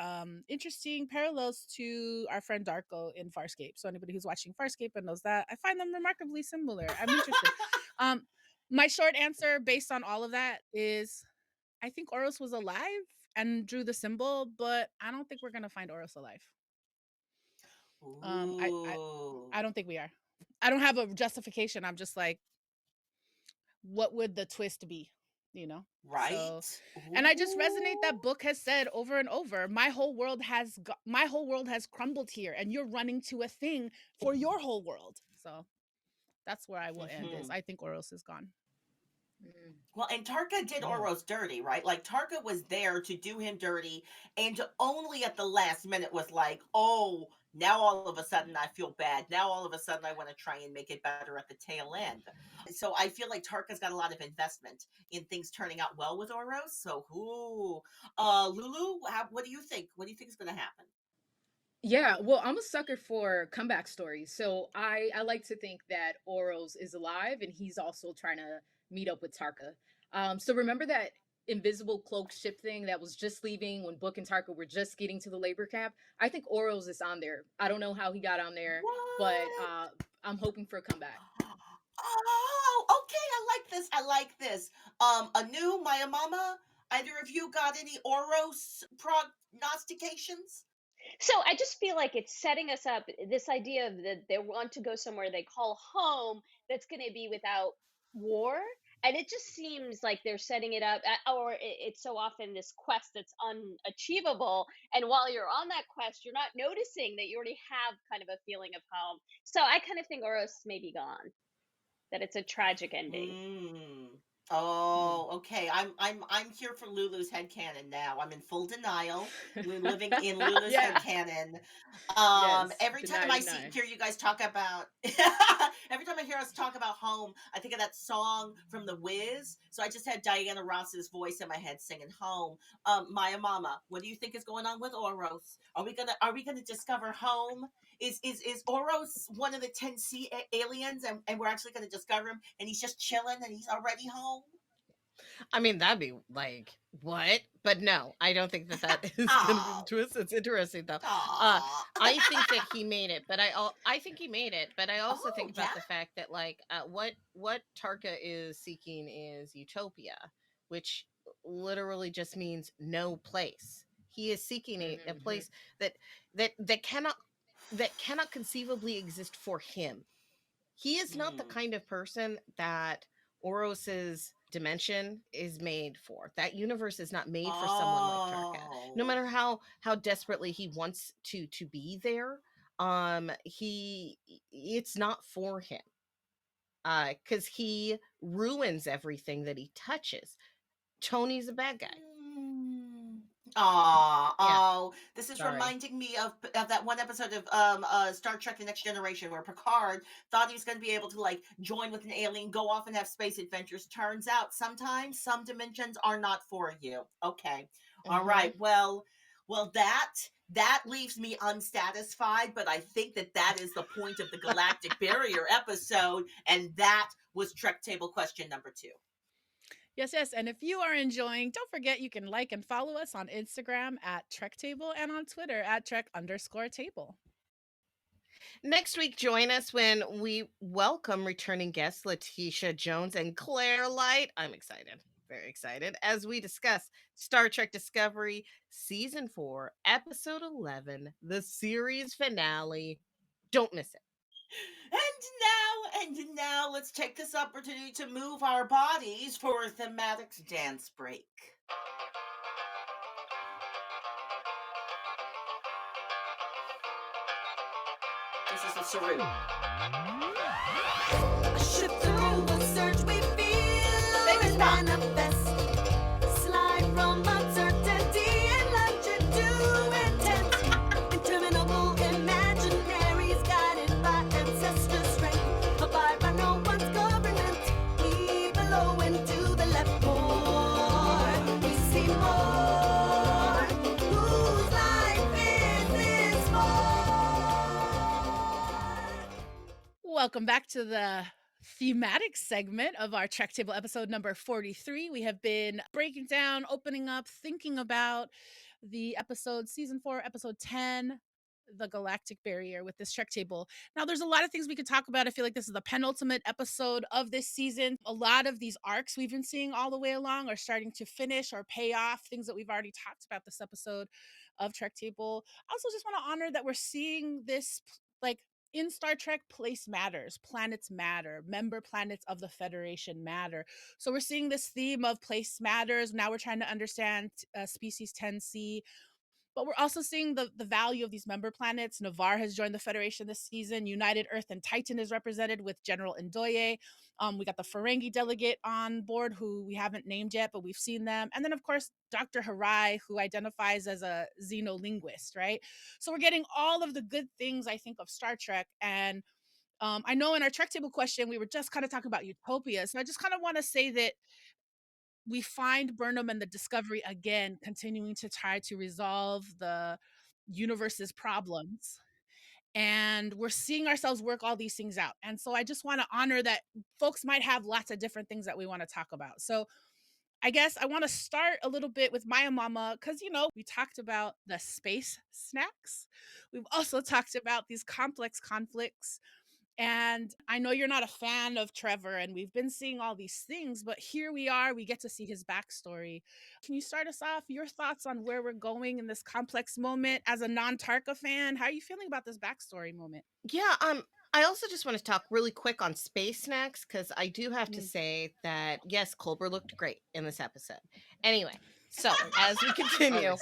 interesting parallels to our friend Darko in Farscape. So anybody who's watching Farscape and knows that, I find them remarkably similar. I'm interested. My short answer based on all of that is I think Oros was alive and drew the symbol, but I don't think we're going to find Oros alive. I don't think we are. I don't have a justification. I'm just like, what would the twist be? Right? So, and I just resonate that book has said over and over, my whole world has crumbled here, and you're running to a thing for your whole world. So that's where I will end. Is I think Oros is gone. Well, and Tarka did Oros dirty, right? Like, Tarka was there to do him dirty, and only at the last minute was like, oh, now all of a sudden I feel bad. Now all of a sudden I want to try and make it better at the tail end. So I feel like Tarka's got a lot of investment in things turning out well with Oros. So, Lulu, what do you think? What do you think is going to happen? Yeah, well, I'm a sucker for comeback stories. So I like to think that Oros is alive and he's also trying to meet up with Tarka. So remember that invisible cloak ship thing that was just leaving when Book and Tarka were just getting to the labor camp? I think Oros is on there. I don't know how he got on there, but I'm hoping for a comeback. Oh, okay. I like this. Anu, Maya Mama, either of you got any Oros prognostications? So I just feel like it's setting us up, this idea of that they want to go somewhere they call home that's going to be without war. And it just seems like they're setting it up, or it's so often this quest that's unachievable. And while you're on that quest, you're not noticing that you already have kind of a feeling of home. So I kind of think Oros may be gone, that it's a tragic ending. Oh, okay. I'm here for Lulu's headcanon now. I'm in full denial. We're living in Lulu's Yeah. headcanon. Yes, Every time deny, I deny. hear you guys talk about every time I hear us talk about home, I think of that song from The Wiz. So I just had Diana Ross's voice in my head singing home. Maya Mama, what do you think is going on with Oros? Are we gonna discover home? Is Oros one of the 10C aliens, and we're actually gonna discover him, and he's just chilling and he's already home? I mean, that'd be like, what? But no, I don't think that is going to be the Oh. twist. It's interesting though. Aw. I think that he made it, but I think he made it, but I also think about yeah. the fact that like what Tarka is seeking is utopia, which literally just means no place. He is seeking a Mhm. place that cannot conceivably exist for him. He is not the Mm. kind of person that Oros's dimension is made for. That universe is not made for someone like Tarka. No Oh. matter how desperately he wants to be there, he it's not for him. Cuz he ruins everything that he touches. Tony's a bad guy. Mm. Aw, Yeah. oh, this is Sorry. reminding me of that one episode of Star Trek: The Next Generation where Picard thought he was going to be able to like join with an alien, go off and have space adventures. Turns out sometimes some dimensions are not for you. Okay, all Mhm. right. Well, that leaves me unsatisfied, but I think that is the point of the Galactic Barrier episode, and that was Trek Table question number 2. Yes, yes. And if you are enjoying, don't forget you can like and follow us on Instagram at Trektable and on Twitter at Trek_table. Next week, join us when we welcome returning guests Letitia Jones and Claire Light. I'm excited, very excited, as we discuss Star Trek Discovery Season 4, Episode 11, the series finale. Don't miss it. And now, let's take this opportunity to move our bodies for a Thematix dance break. This is the Saru. A ship through a surge we feel and manifest. Slide from uncertainty and launch into intent. Interminable imaginaries guided by ancestor strength. Abide by no one's government. We below into the left more. We see more. Whose life is this for? Welcome back to the thematic segment of our Trek Table episode number 43. We have been breaking down, opening up, thinking about the episode season 4, episode 10, the Galactic Barrier with this Trek Table. Now, there's a lot of things we could talk about. I feel like this is the penultimate episode of this season. A lot of these arcs we've been seeing all the way along are starting to finish or pay off, things that we've already talked about this episode of Trek Table. I also just want to honor that we're seeing this like in Star Trek, place matters, planets matter, member planets of the Federation matter. So we're seeing this theme of place matters. Now we're trying to understand species 10C, but we're also seeing the value of these member planets. Navarre has joined the Federation this season. United Earth and Titan is represented with General Ndoye. We got the Ferengi delegate on board who we haven't named yet, but we've seen them. And then, of course, Dr. Harai, who identifies as a xenolinguist, right? So we're getting all of the good things, I think, of Star Trek. And I know in our Trek Table question, we were just kind of talking about utopia. So I just kind of want to say that we find Burnham and the Discovery again continuing to try to resolve the universe's problems. And we're seeing ourselves work all these things out. And so I just want to honor that folks might have lots of different things that we want to talk about. So I guess I want to start a little bit with Maya Mama because, we talked about the space snacks. We've also talked about these complex conflicts. And I know you're not a fan of Trevor, and we've been seeing all these things, but here we are. We get to see his backstory. Can you start us off? Your thoughts on where we're going in this complex moment as a non-Tarka fan? How are you feeling about this backstory moment? Yeah, I also just want to talk really quick on space snacks because I do have to Mm. say that yes, Culber looked great in this episode. Anyway, so as we continue,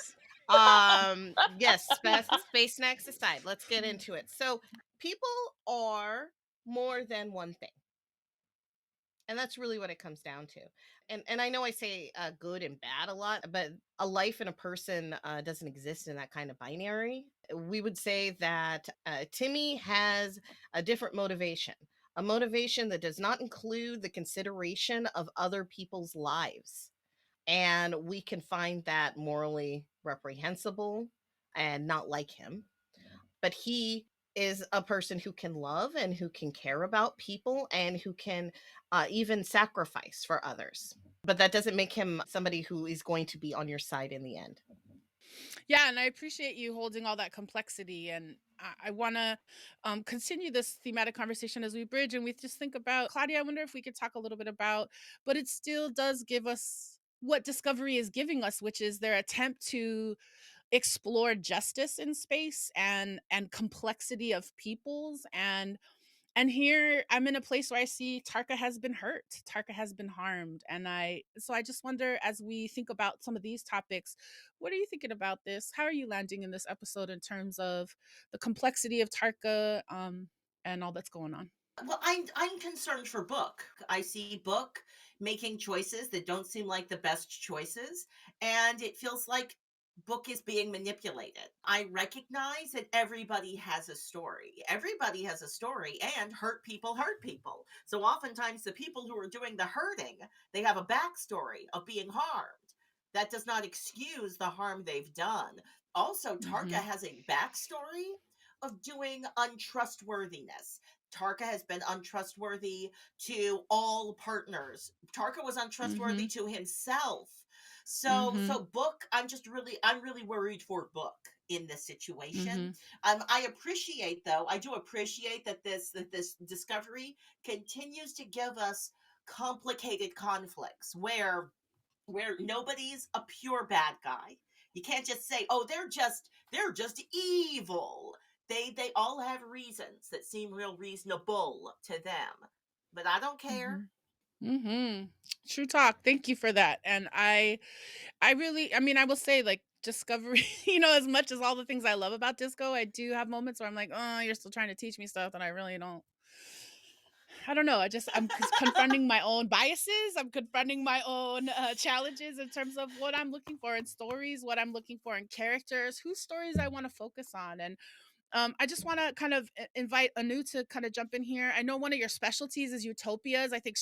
yes, space snacks aside, let's get into it. So people are more than one thing. And that's really what it comes down to. And I know I say good and bad a lot, but a life and a person doesn't exist in that kind of binary. We would say that Timmy has a different motivation, a motivation that does not include the consideration of other people's lives. And we can find that morally reprehensible and not like him. But he is a person who can love and who can care about people and who can even sacrifice for others. But that doesn't make him somebody who is going to be on your side in the end. Yeah, and I appreciate you holding all that complexity. And I want to continue this thematic conversation as we bridge and we just think about Claudia. I wonder if we could talk a little bit about, but it still does give us what Discovery is giving us, which is their attempt to explore justice in space and complexity of peoples and here I'm in a place where I see Tarka has been hurt. Tarka has been harmed. And I just wonder as we think about some of these topics, what are you thinking about this? How are you landing in this episode in terms of the complexity of Tarka and all that's going on? Well, I'm concerned for Book. I see Book making choices that don't seem like the best choices, and it feels like Book is being manipulated. I recognize that everybody has a story. Everybody has a story, and hurt people hurt people. So oftentimes the people who are doing the hurting, they have a backstory of being harmed. That does not excuse the harm they've done. Also, Tarka Mhm. has a backstory of doing untrustworthiness. Tarka has been untrustworthy to all partners. Tarka was untrustworthy Mhm. to himself. So Mhm. Book, I'm really worried for Book in this situation. Mhm. I appreciate though, I do appreciate that this Discovery continues to give us complicated conflicts where nobody's a pure bad guy. You can't just say, "Oh, they're just evil." They all have reasons that seem real reasonable to them. But I don't care. Mhm. Mhm. True talk. Thank you for that. And I really, I mean, I will say, like, Discovery, as much as all the things I love about Disco, I do have moments where I'm like, oh, you're still trying to teach me stuff that I really don't. I don't know. I'm confronting my own biases. I'm confronting my own challenges in terms of what I'm looking for in stories, what I'm looking for in characters, whose stories I want to focus on. And I just want to kind of invite Anu to kind of jump in here. I know one of your specialties is utopias. I think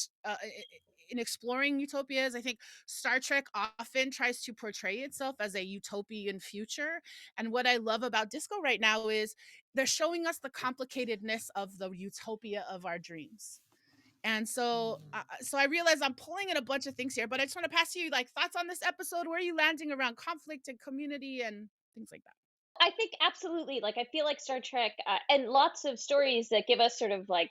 in exploring utopias, I think Star Trek often tries to portray itself as a utopian future. And what I love about Disco right now is they're showing us the complicatedness of the utopia of our dreams. And so I realize I'm pulling in a bunch of things here, but I just want to pass to you like thoughts on this episode. Where are you landing around conflict and community and things like that? I think absolutely. Like I feel like Star Trek and lots of stories that give us sort of like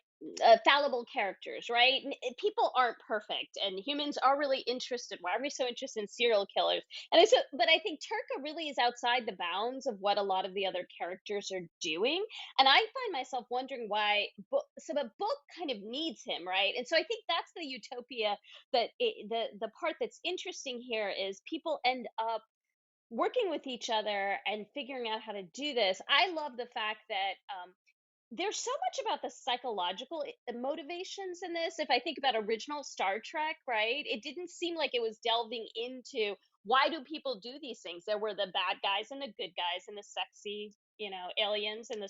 fallible characters, right? People aren't perfect, and humans are really interested. Why are we so interested in serial killers? But I think Turka really is outside the bounds of what a lot of the other characters are doing, and I find myself wondering why. So the book kind of needs him, right? And so I think that's the utopia the part that's interesting here is people end up working with each other and figuring out how to do this. I love the fact that there's so much about the psychological motivations in this. If I think about original Star Trek, right, it didn't seem like it was delving into why do people do these things. There were the bad guys and the good guys and the sexy, aliens and the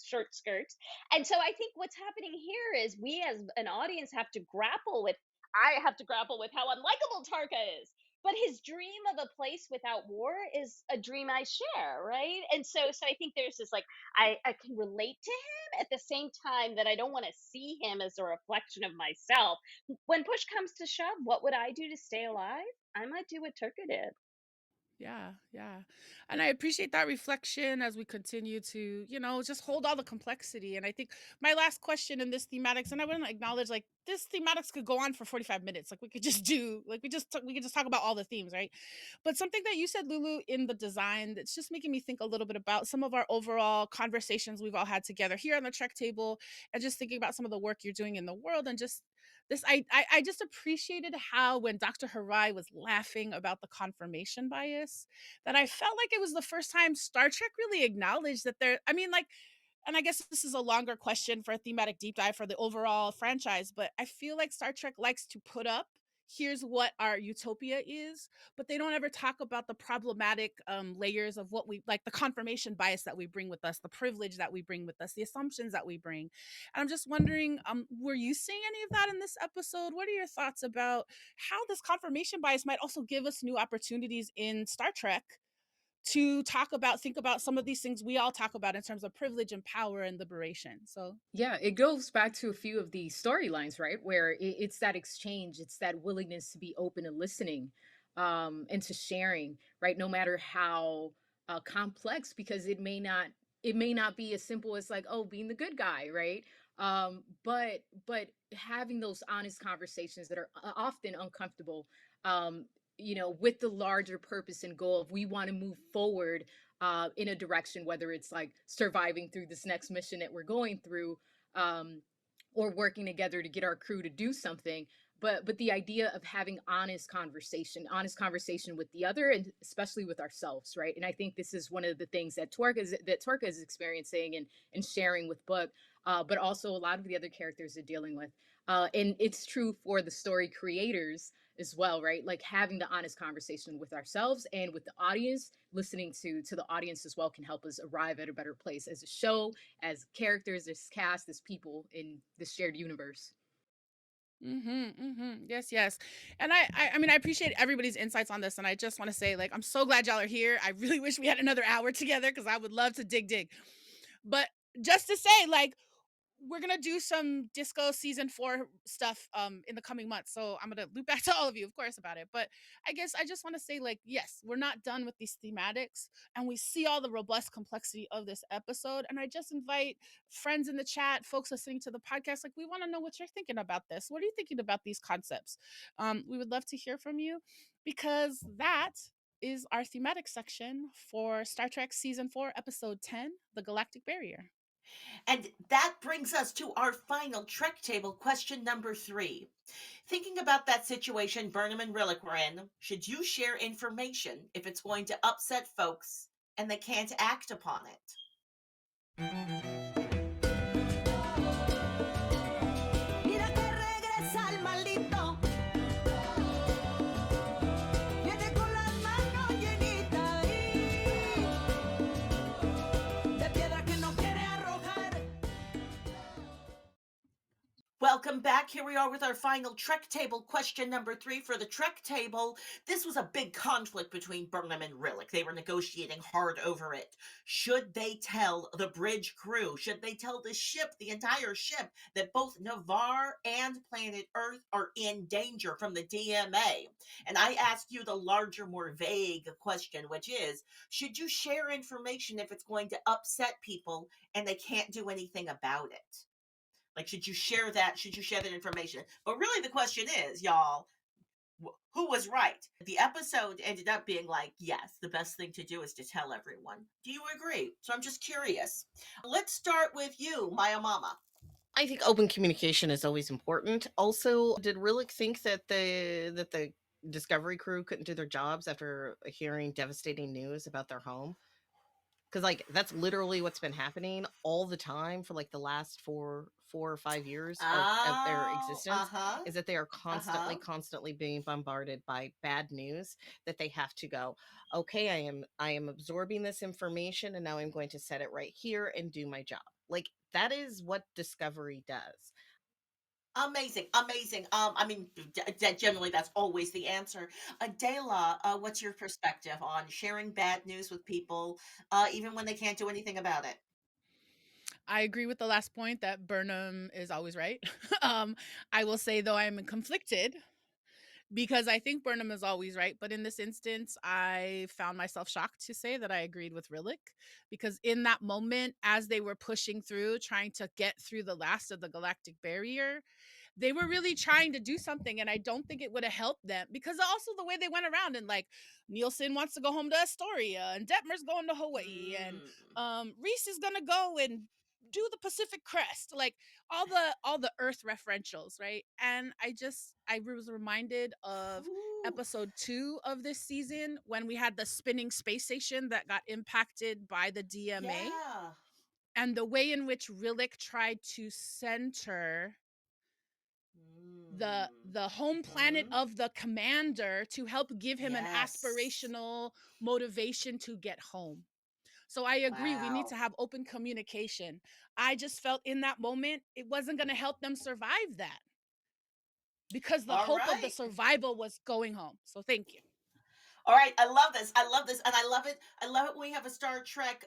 short skirts. And so I think what's happening here is we as an audience have to grapple with. I have to grapple with how unlikable Tarka is, but his dream of a place without war is a dream I share, right? And so I think there's this like I can relate to him at the same time that I don't want to see him as a reflection of myself. When push comes to shove, what would I do to stay alive? I might do what Turka did. Yeah, yeah. And I appreciate that reflection as we continue to, just hold all the complexity. And I think my last question in this thematics, and I want to acknowledge like this thematics could go on for 45 minutes. Like we could just do, like we could just talk about all the themes, right? But something that you said, Lulu, in the design, that's just making me think a little bit about some of our overall conversations we've all had together here on the Trek table, and just thinking about some of the work you're doing in the world and just this I just appreciated how when Dr. Harai was laughing about the confirmation bias, that I felt like it was the first time Star Trek really acknowledged that there I mean, like, and I guess this is a longer question for a thematic deep dive for the overall franchise, but I feel like Star Trek likes to put up, here's what our utopia is, but they don't ever talk about the problematic layers of what we like, the confirmation bias that we bring with us, the privilege that we bring with us, the assumptions that we bring. And I'm just wondering, were you seeing any of that in this episode? What are your thoughts about how this confirmation bias might also give us new opportunities in Star Trek to think about some of these things we all talk about in terms of privilege and power and liberation. So Yeah, it goes back to a few of the storylines, right? Where it's that exchange, it's that willingness to be open and listening, and to sharing, right? No matter how complex, because it may not be as simple as like, oh, being the good guy, right? But having those honest conversations that are often uncomfortable, um, with the larger purpose and goal of we want to move forward in a direction, whether it's like surviving through this next mission that we're going through, um, or working together to get our crew to do something. But the idea of having honest conversation with the other, and especially with ourselves, right? And I think this is one of the things that Twerka is experiencing and sharing with Book, but also a lot of the other characters are dealing with. And it's true for the story creators as well, right? Like having the honest conversation with ourselves and with the audience, listening to the audience as well, can help us arrive at a better place as a show, as characters, as cast, as people in the shared universe. Yes, yes. And I mean, I appreciate everybody's insights on this, and I just want to say, like, I'm so glad y'all are here. I really wish we had another hour together because I would love to dig. But just to say, like, we're gonna do some disco season 4 stuff in the coming months, so I'm gonna loop back to all of you, of course, about it. But I guess I just want to say, like, yes, we're not done with these thematics, and we see all the robust complexity of this episode. And I just invite friends in the chat, folks listening to the podcast, like, we want to know what you're thinking about this. What are you thinking about these concepts? We would love to hear from you, because that is our thematic section for Star Trek season 4 episode 10, The Galactic Barrier. And that brings us to our final Trek table question number 3. Thinking about that situation Burnham and Rillick were in, should you share information if it's going to upset folks and they can't act upon it? Mira que regresa el maldito. Viene con las manos llenitas de piedra que no quiere arrojar. Welcome back. Here we are with our final Trek table question number 3 for the Trek table. This was a big conflict between Burnham and Rillick. They were negotiating hard over it. Should they tell the bridge crew? Should they tell the ship, the entire ship, that both Navarre and planet Earth are in danger from the DMA? And I ask you the larger, more vague question, which is, should you share information if it's going to upset people and they can't do anything about it? Like, should you share that? Should you share that information? But really, the question is, y'all, who was right? The episode ended up being like, yes, the best thing to do is to tell everyone. Do you agree? So I'm just curious. Let's start with you, Maya Mama. I think open communication is always important. Also, did Rillick think that the Discovery crew couldn't do their jobs after hearing devastating news about their home? Because like that's literally what's been happening all the time for like the last four or 5 years of their existence, is that they are constantly being bombarded by bad news that they have to go, okay, I am absorbing this information and now I'm going to set it right here and do my job. Like that is what Discovery does. Amazing. I mean, generally that's always the answer. Adela, what's your perspective on sharing bad news with people, even when they can't do anything about it? I agree with the last point that Burnham is always right. I will say, though, I am conflicted because I think Burnham is always right. But in this instance, I found myself shocked to say that I agreed with Rillick, because in that moment, as they were pushing through, trying to get through the last of the Galactic Barrier, they were really trying to do something, and I don't think it would have helped them, because also the way they went around, and like Nielsen wants to go home to Astoria, and Detmer's going to Hawaii, and Reese is gonna go and do the Pacific Crest, like all the Earth referentials, right? And I was reminded of episode 2 of this season when we had the spinning space station that got impacted by the DMA, Yeah. and the way in which Rillick tried to center the home planet of the commander to help give him an Yes. aspirational motivation to get home. So I agree, we need to Wow. have open communication. I just felt in that moment it wasn't going to help them survive that, because the All hope of the right. survival was going home. So thank you. All right, I love this. I love this, and I love it. I love it when we have a Star Trek.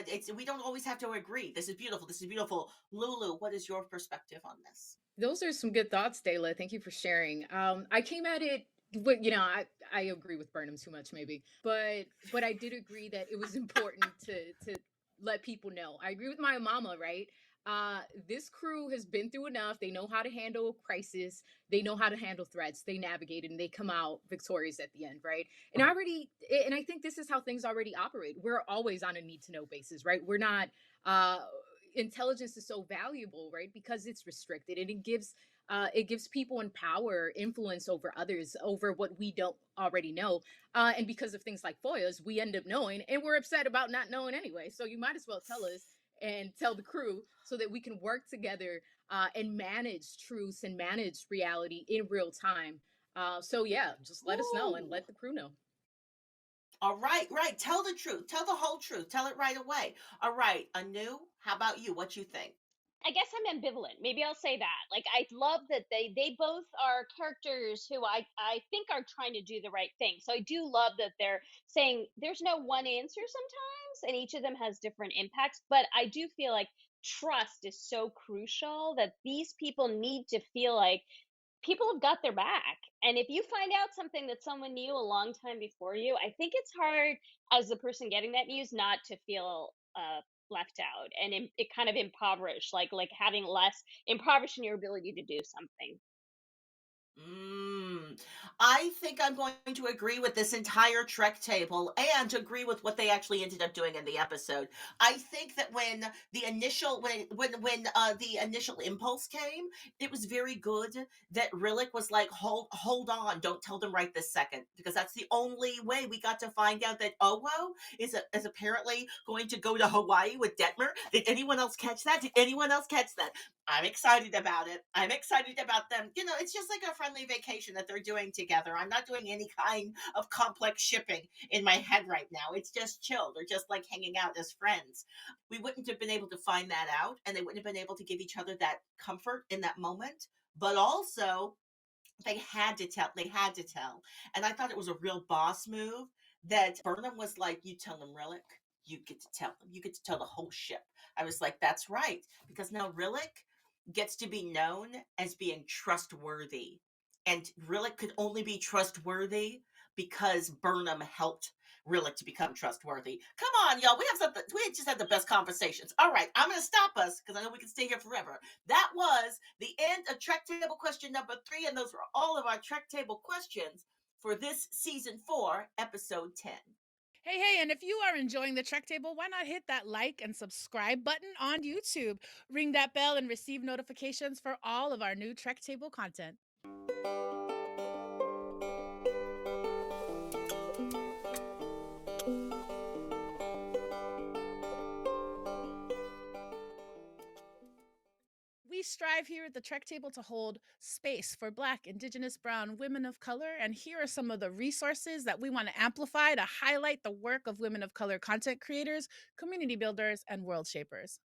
It's we don't always have to agree. This is beautiful. This is beautiful. Lulu, what is your perspective on this? Those are some good thoughts, Dela. Thank you for sharing. I came at it, but I agree with Burnham too much, maybe, but I did agree that it was important to let people know. I agree with my mama, right? This crew has been through enough. They know how to handle crisis. They know how to handle threats. They navigate it and they come out victorious at the end, right? And I think this is how things already operate. We're always on a need to know basis, right? We're not. Uh, Intelligence is so valuable, right? Because it's restricted and it gives people in power influence over others over what we don't already know. And because of things like FOIAs, we end up knowing, and we're upset about not knowing anyway. So you might as well tell us and tell the crew so that we can work together and manage truths and manage reality in real time. So yeah, just let us know and Ooh. let the crew know. All right, right. Tell the truth. Tell the whole truth. Tell it right away. All right, Anu, how about you? What you think? I guess I'm ambivalent. Maybe I'll say that. Like I love that they both are characters who I think are trying to do the right thing. So I do love that they're saying there's no one answer sometimes and each of them has different impacts, but I do feel like trust is so crucial that these people need to feel like people have got their back. And if you find out something that someone knew a long time before you, I think it's hard as the person getting that news not to feel left out and it kind of impoverished, like having less impoverished in your ability to do something. Mm, I think I'm going to agree with this entire Trek table and agree with what they actually ended up doing in the episode. I think that when the initial when the initial impulse came, it was very good that Rillick was like, hold on, don't tell them right this second, because that's the only way we got to find out that Owo is apparently going to go to Hawaii with Detmer. Did anyone else catch that? Did anyone else catch that? I'm excited about it. I'm excited about them. You know, it's just like a friendly vacation that they're doing together. I'm not doing any kind of complex shipping in my head right now. It's just chill. They're just like hanging out as friends. We wouldn't have been able to find that out, and they wouldn't have been able to give each other that comfort in that moment. But also, they had to tell. They had to tell. And I thought it was a real boss move that Burnham was like, you tell them, Rillick. You get to tell them. You get to tell the whole ship. I was like, that's right. Because now Rillick gets to be known as being trustworthy. And Rillick could only be trustworthy because Burnham helped Rillick to become trustworthy. Come on, y'all. We have something. We just had the best conversations. All right, I'm going to stop us because I know we can stay here forever. That was the end of Trek Table question number 3, and those were all of our Trek Table questions for this season 4, episode 10. Hey, and if you are enjoying the Trek Table, why not hit that like and subscribe button on YouTube? Ring that bell and receive notifications for all of our new Trek Table content. We strive here at the Trek Table to hold space for Black, Indigenous, Brown, women of color. And here are some of the resources that we want to amplify to highlight the work of women of color content creators, community builders, and world shapers.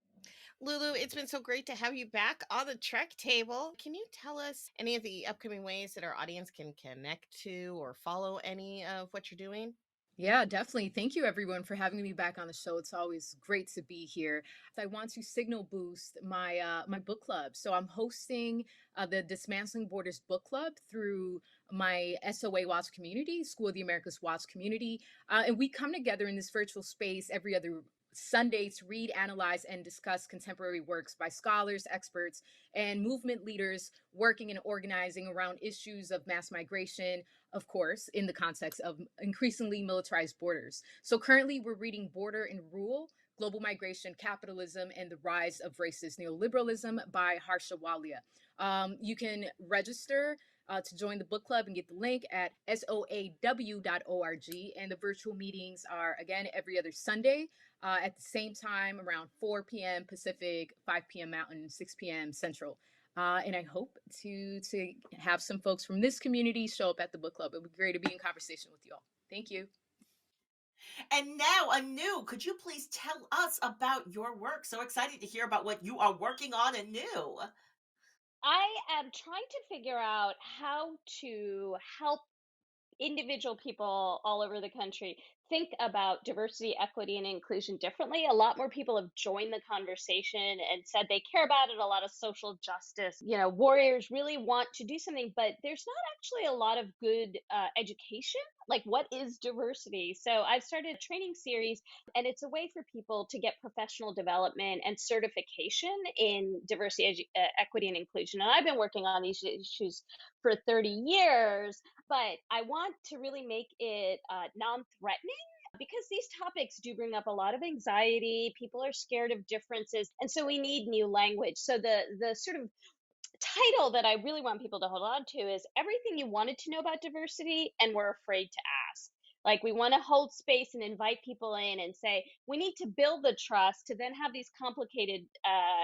Lulu, it's been so great to have you back on the Trek table. Can you tell us any of the upcoming ways that our audience can connect to or follow any of what you're doing? Yeah, definitely. Thank you, everyone, for having me back on the show. It's always great to be here. I want to signal boost my book club. So I'm hosting the Dismantling Borders book club through my SOA Watch community, School of the Americas Watch community, and we come together in this virtual space every other Sunday to read, analyze, and discuss contemporary works by scholars, experts, and movement leaders working and organizing around issues of mass migration, of course, in the context of increasingly militarized borders. So currently we're reading Border and Rule, Global Migration, Capitalism, and the Rise of Racist Neoliberalism by Harsha Walia. You can register to join the book club and get the link at soaw.org. And the virtual meetings are, again, every other Sunday at the same time, around 4 p.m. Pacific, 5 p.m. Mountain, 6 p.m. Central. And I hope to have some folks from this community show up at the book club. It would be great to be in conversation with you all. Thank you. And now, Anu, could you please tell us about your work? So excited to hear about what you are working on anew. I am trying to figure out how to help individual people all over the country think about diversity, equity, and inclusion differently. A lot more people have joined the conversation and said they care about it. A lot of social justice, warriors really want to do something, but there's not actually a lot of good education. Like, what is diversity? So I've started a training series, and it's a way for people to get professional development and certification in diversity, equity, and inclusion. And I've been working on these issues for 30 years, but I want to really make it non-threatening, because these topics do bring up a lot of anxiety. People are scared of differences, and so we need new language. So the sort of title that I really want people to hold on to is everything you wanted to know about diversity and were afraid to ask. Like, we want to hold space and invite people in and say, we need to build the trust to then have these complicated,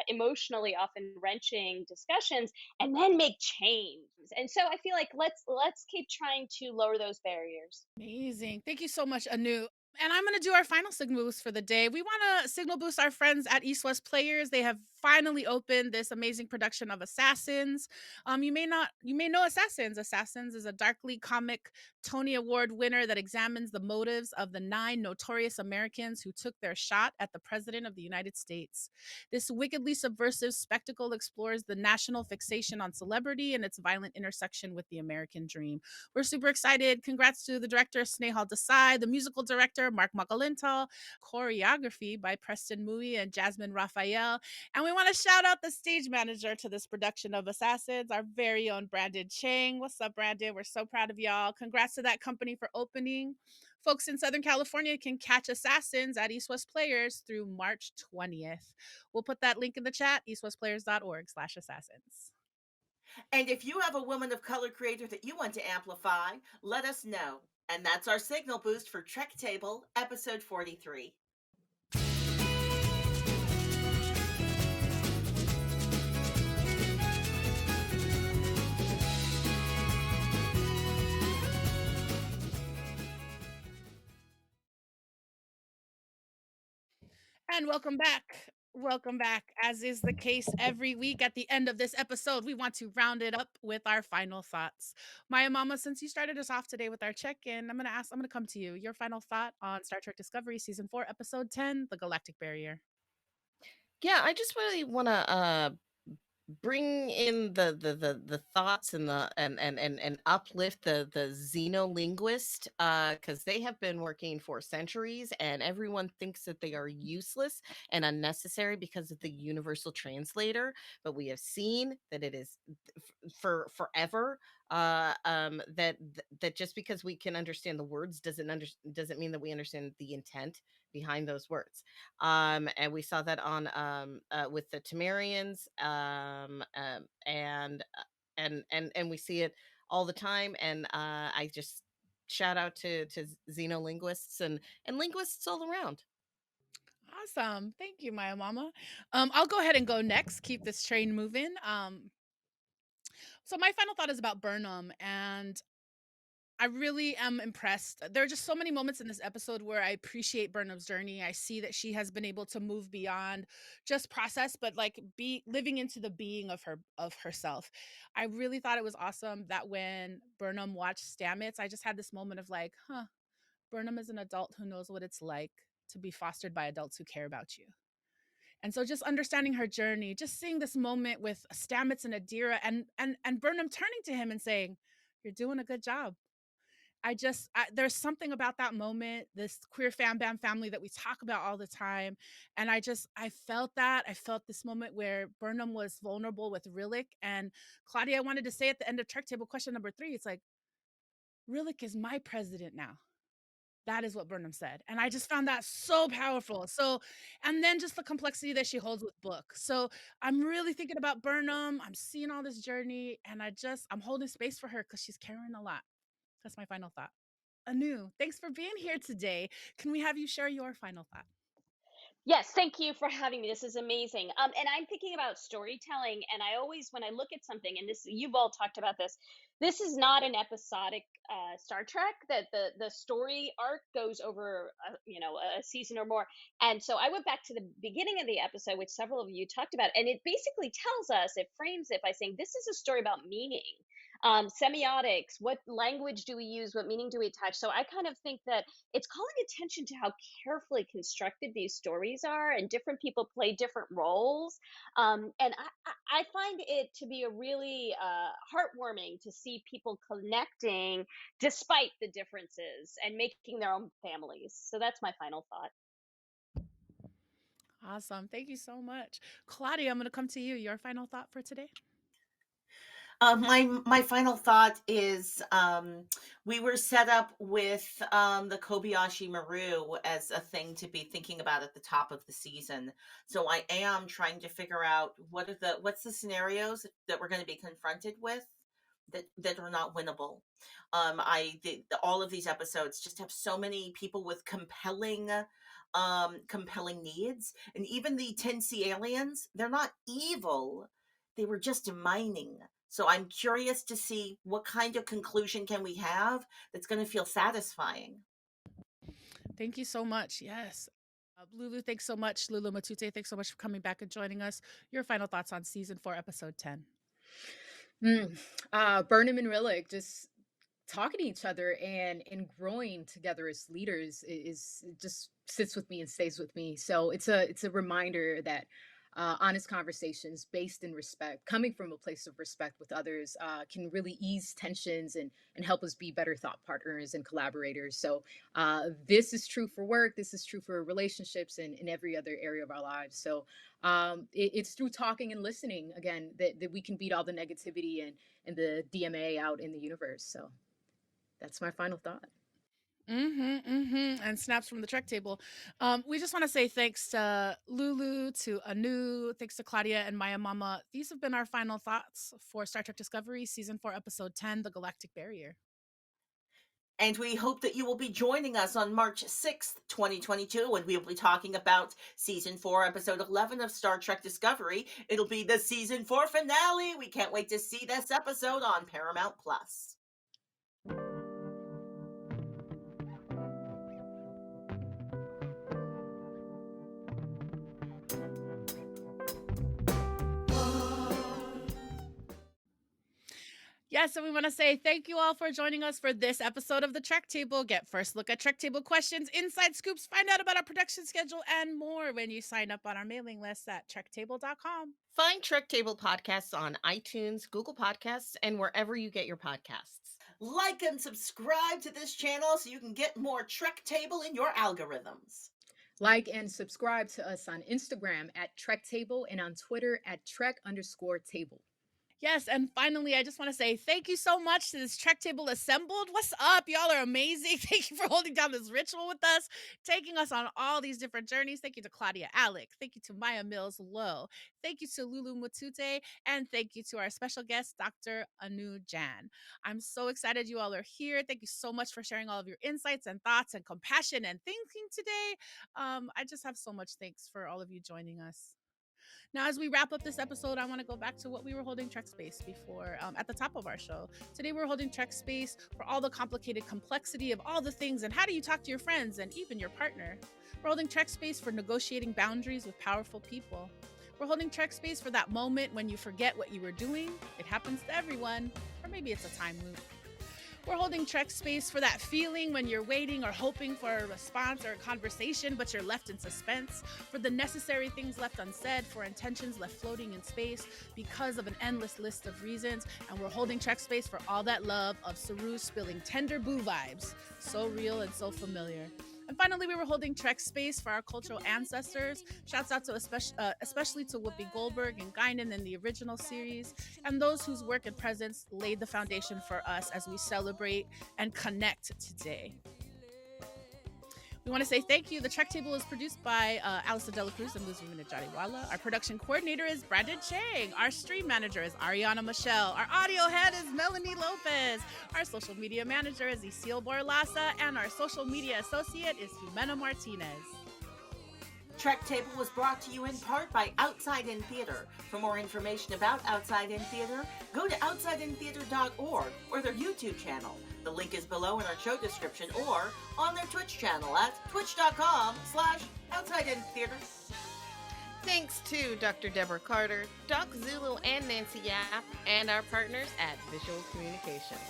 emotionally often wrenching discussions, and then make change. And so I feel like let's keep trying to lower those barriers. Amazing. Thank you so much, Anu. And I'm going to do our final signal boost for the day. We want to signal boost our friends at East West Players. They have finally opened this amazing production of Assassins. You may know Assassins. Assassins is a darkly comic Tony Award winner that examines the motives of the 9 notorious Americans who took their shot at the President of the United States. This wickedly subversive spectacle explores the national fixation on celebrity and its violent intersection with the American dream. We're super excited. Congrats to the director, Snehal Desai, the musical director, Mark Makalintal, choreography by Preston Mui and Jasmine Raphael. And we want to shout out the stage manager to this production of Assassins, our very own Brandon Chang. What's up, Brandon? We're so proud of y'all. Congrats to that company for opening. Folks in Southern California can catch Assassins at East West Players through March 20th. We'll put that link in the chat, eastwestplayers.org/assassins. And if you have a woman of color creator that you want to amplify, let us know. And that's our signal boost for Trek Table, episode 43. And welcome back. Welcome back. As is the case every week at the end of this episode, we want to round it up with our final thoughts. Maya Mama, since you started us off today with our check-in, I'm going to come to you. Your final thought on Star Trek Discovery Season 4, Episode 10, The Galactic Barrier. Yeah, I just really want to bring in the thoughts and and uplift the xenolinguist, because they have been working for centuries, and everyone thinks that they are useless and unnecessary because of the universal translator, but we have seen that it is for forever, that just because we can understand the words doesn't mean that we understand the intent behind those words. And we saw that on with the Temerians, and we see it all the time. And I just shout out to xenolinguists and linguists all around. Awesome. Thank you, Maya Mama. I'll go ahead and go next. Keep this train moving. So my final thought is about Burnham, and I really am impressed. There are just so many moments in this episode where I appreciate Burnham's journey. I see that she has been able to move beyond just process, but like be living into the being of herself. I really thought it was awesome that when Burnham watched Stamets, I just had this moment of like, Burnham is an adult who knows what it's like to be fostered by adults who care about you. And so just understanding her journey, just seeing this moment with Stamets and Adira and Burnham turning to him and saying, "You're doing a good job." There's something about that moment, this queer fam bam family that we talk about all the time. And I felt that. I felt this moment where Burnham was vulnerable with Rillick. And Claudia, I wanted to say at the end of Trek Table question number 3, it's like, Rillick is my president now. That is what Burnham said. And I just found that so powerful. So, and then just the complexity that she holds with Book. So I'm really thinking about Burnham. I'm seeing all this journey, and I'm holding space for her because she's carrying a lot. That's my final thought. Anu, thanks for being here today. Can we have you share your final thought? Yes, thank you for having me. This is amazing. And I'm thinking about storytelling, and I always, when I look at something, and this, you've all talked about this, this is not an episodic Star Trek. That the story arc goes over, a season or more. And so I went back to the beginning of the episode, which several of you talked about, and it basically tells us, it frames it by saying this is a story about meaning. semiotics, what language do we use, what meaning do we attach. So I kind of think that it's calling attention to how carefully constructed these stories are, and different people play different roles. And I find it to be a really heartwarming to see people connecting despite the differences and making their own families. So that's my final thought. Awesome. Thank you so much. Claudia, I'm going to come to you. Your final thought for today? My final thought is we were set up with the Kobayashi Maru as a thing to be thinking about at the top of the season. So I am trying to figure out what's the scenarios that we're going to be confronted with that are not winnable. All of these episodes just have so many people with compelling needs, and even the 10C aliens, they're not evil, they were just mining. So I'm curious to see what kind of conclusion can we have that's going to feel satisfying. Thank you so much. Yes. Lulu, thanks so much. Lulu Matute, thanks so much for coming back and joining us. Your final thoughts on season 4, episode 10. Burnham and Rillick just talking to each other and growing together as leaders is just sits with me and stays with me. So it's a reminder that honest conversations based in respect, coming from a place of respect with others, can really ease tensions and help us be better thought partners and collaborators. So this is true for work. This is true for relationships and in every other area of our lives. So it's through talking and listening, again, that we can beat all the negativity and the DMA out in the universe. So that's my final thought. And snaps from the Trek table. We just want to say thanks to Lulu, to Anu, thanks to Claudia and Maya Mama. These have been our final thoughts for Star Trek Discovery, season 4, episode 10, The Galactic Barrier. And we hope that you will be joining us on March 6th, 2022, when we will be talking about season 4, episode 11 of Star Trek Discovery. It'll be the season 4 finale. We can't wait to see this episode on Paramount Plus. Yes, and we want to say thank you all for joining us for this episode of the Trek Table. Get first look at Trek Table questions, inside scoops, find out about our production schedule, and more when you sign up on our mailing list at trektable.com. Find Trek Table podcasts on iTunes, Google Podcasts, and wherever you get your podcasts. Like and subscribe to this channel so you can get more Trek Table in your algorithms. Like and subscribe to us on Instagram at Trek Table and on Twitter at Trek_table. Yes, and finally, I just want to say thank you so much to this Trek Table assembled. What's up? Y'all are amazing. Thank you for holding down this ritual with us, taking us on all these different journeys. Thank you to Claudia Alick. Thank you to Maia Mills Low. Thank you to Lulu Matute. And thank you to our special guest, Dr. Anu Jain. I'm so excited you all are here. Thank you so much for sharing all of your insights and thoughts and compassion and thinking today. I just have so much thanks for all of you joining us. Now, as we wrap up this episode, I want to go back to what we were holding Trek Space before at the top of our show. Today, we're holding Trek Space for all the complicated complexity of all the things and how do you talk to your friends and even your partner. We're holding Trek Space for negotiating boundaries with powerful people. We're holding Trek Space for that moment when you forget what you were doing. It happens to everyone, or maybe it's a time loop. We're holding Trek Space for that feeling when you're waiting or hoping for a response or a conversation, but you're left in suspense, for the necessary things left unsaid, for intentions left floating in space because of an endless list of reasons. And we're holding Trek Space for all that love of Saru spilling tender boo vibes. So real and so familiar. And finally, we were holding Trek Space for our cultural ancestors. Shouts out to especially to Whoopi Goldberg and Guinan in the original series, and those whose work and presence laid the foundation for us as we celebrate and connect today. We want to say thank you. The Trek Table is produced by Alison De La Cruz and Luzmi Minajariwala. Our production coordinator is Brandon Chang. Our stream manager is Ariana Michelle. Our audio head is Melanie Lopez. Our social media manager is Isil Borlasa. And our social media associate is Jimena Martinez. Trek Table was brought to you in part by Outside In Theater. For more information about Outside In Theater, go to outsideintheater.org or their YouTube channel. The link is below in our show description or on their Twitch channel at twitch.com/outsideintheater. Thanks to Dr. Deborah Carter, Doc Zulu, and Nancy Yap, and our partners at Visual Communications.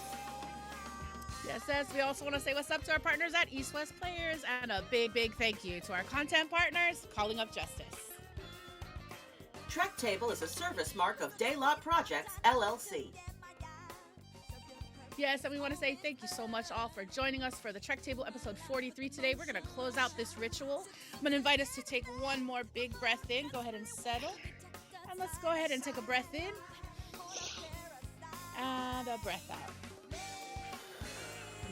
Yes, we also want to say what's up to our partners at East West Players, and a big thank you to our content partners, Calling Up Justice. Trekdom is a service mark of De La Projects, LLC. Yes, and we want to say thank you so much all for joining us for the Trekdom episode 43 today. We're going to close out this ritual. I'm going to invite us to take one more big breath in. Go ahead and settle. And let's go ahead and take a breath in. And a breath out.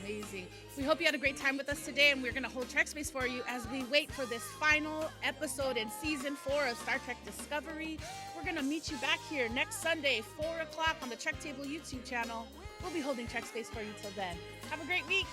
Amazing. We hope you had a great time with us today, and we're going to hold Trek Space for you as we wait for this final episode in season 4 of Star Trek Discovery. We're going to meet you back here next Sunday, 4 o'clock on the Trekdom YouTube channel. We'll be holding Trek Space for you till then. Have a great week.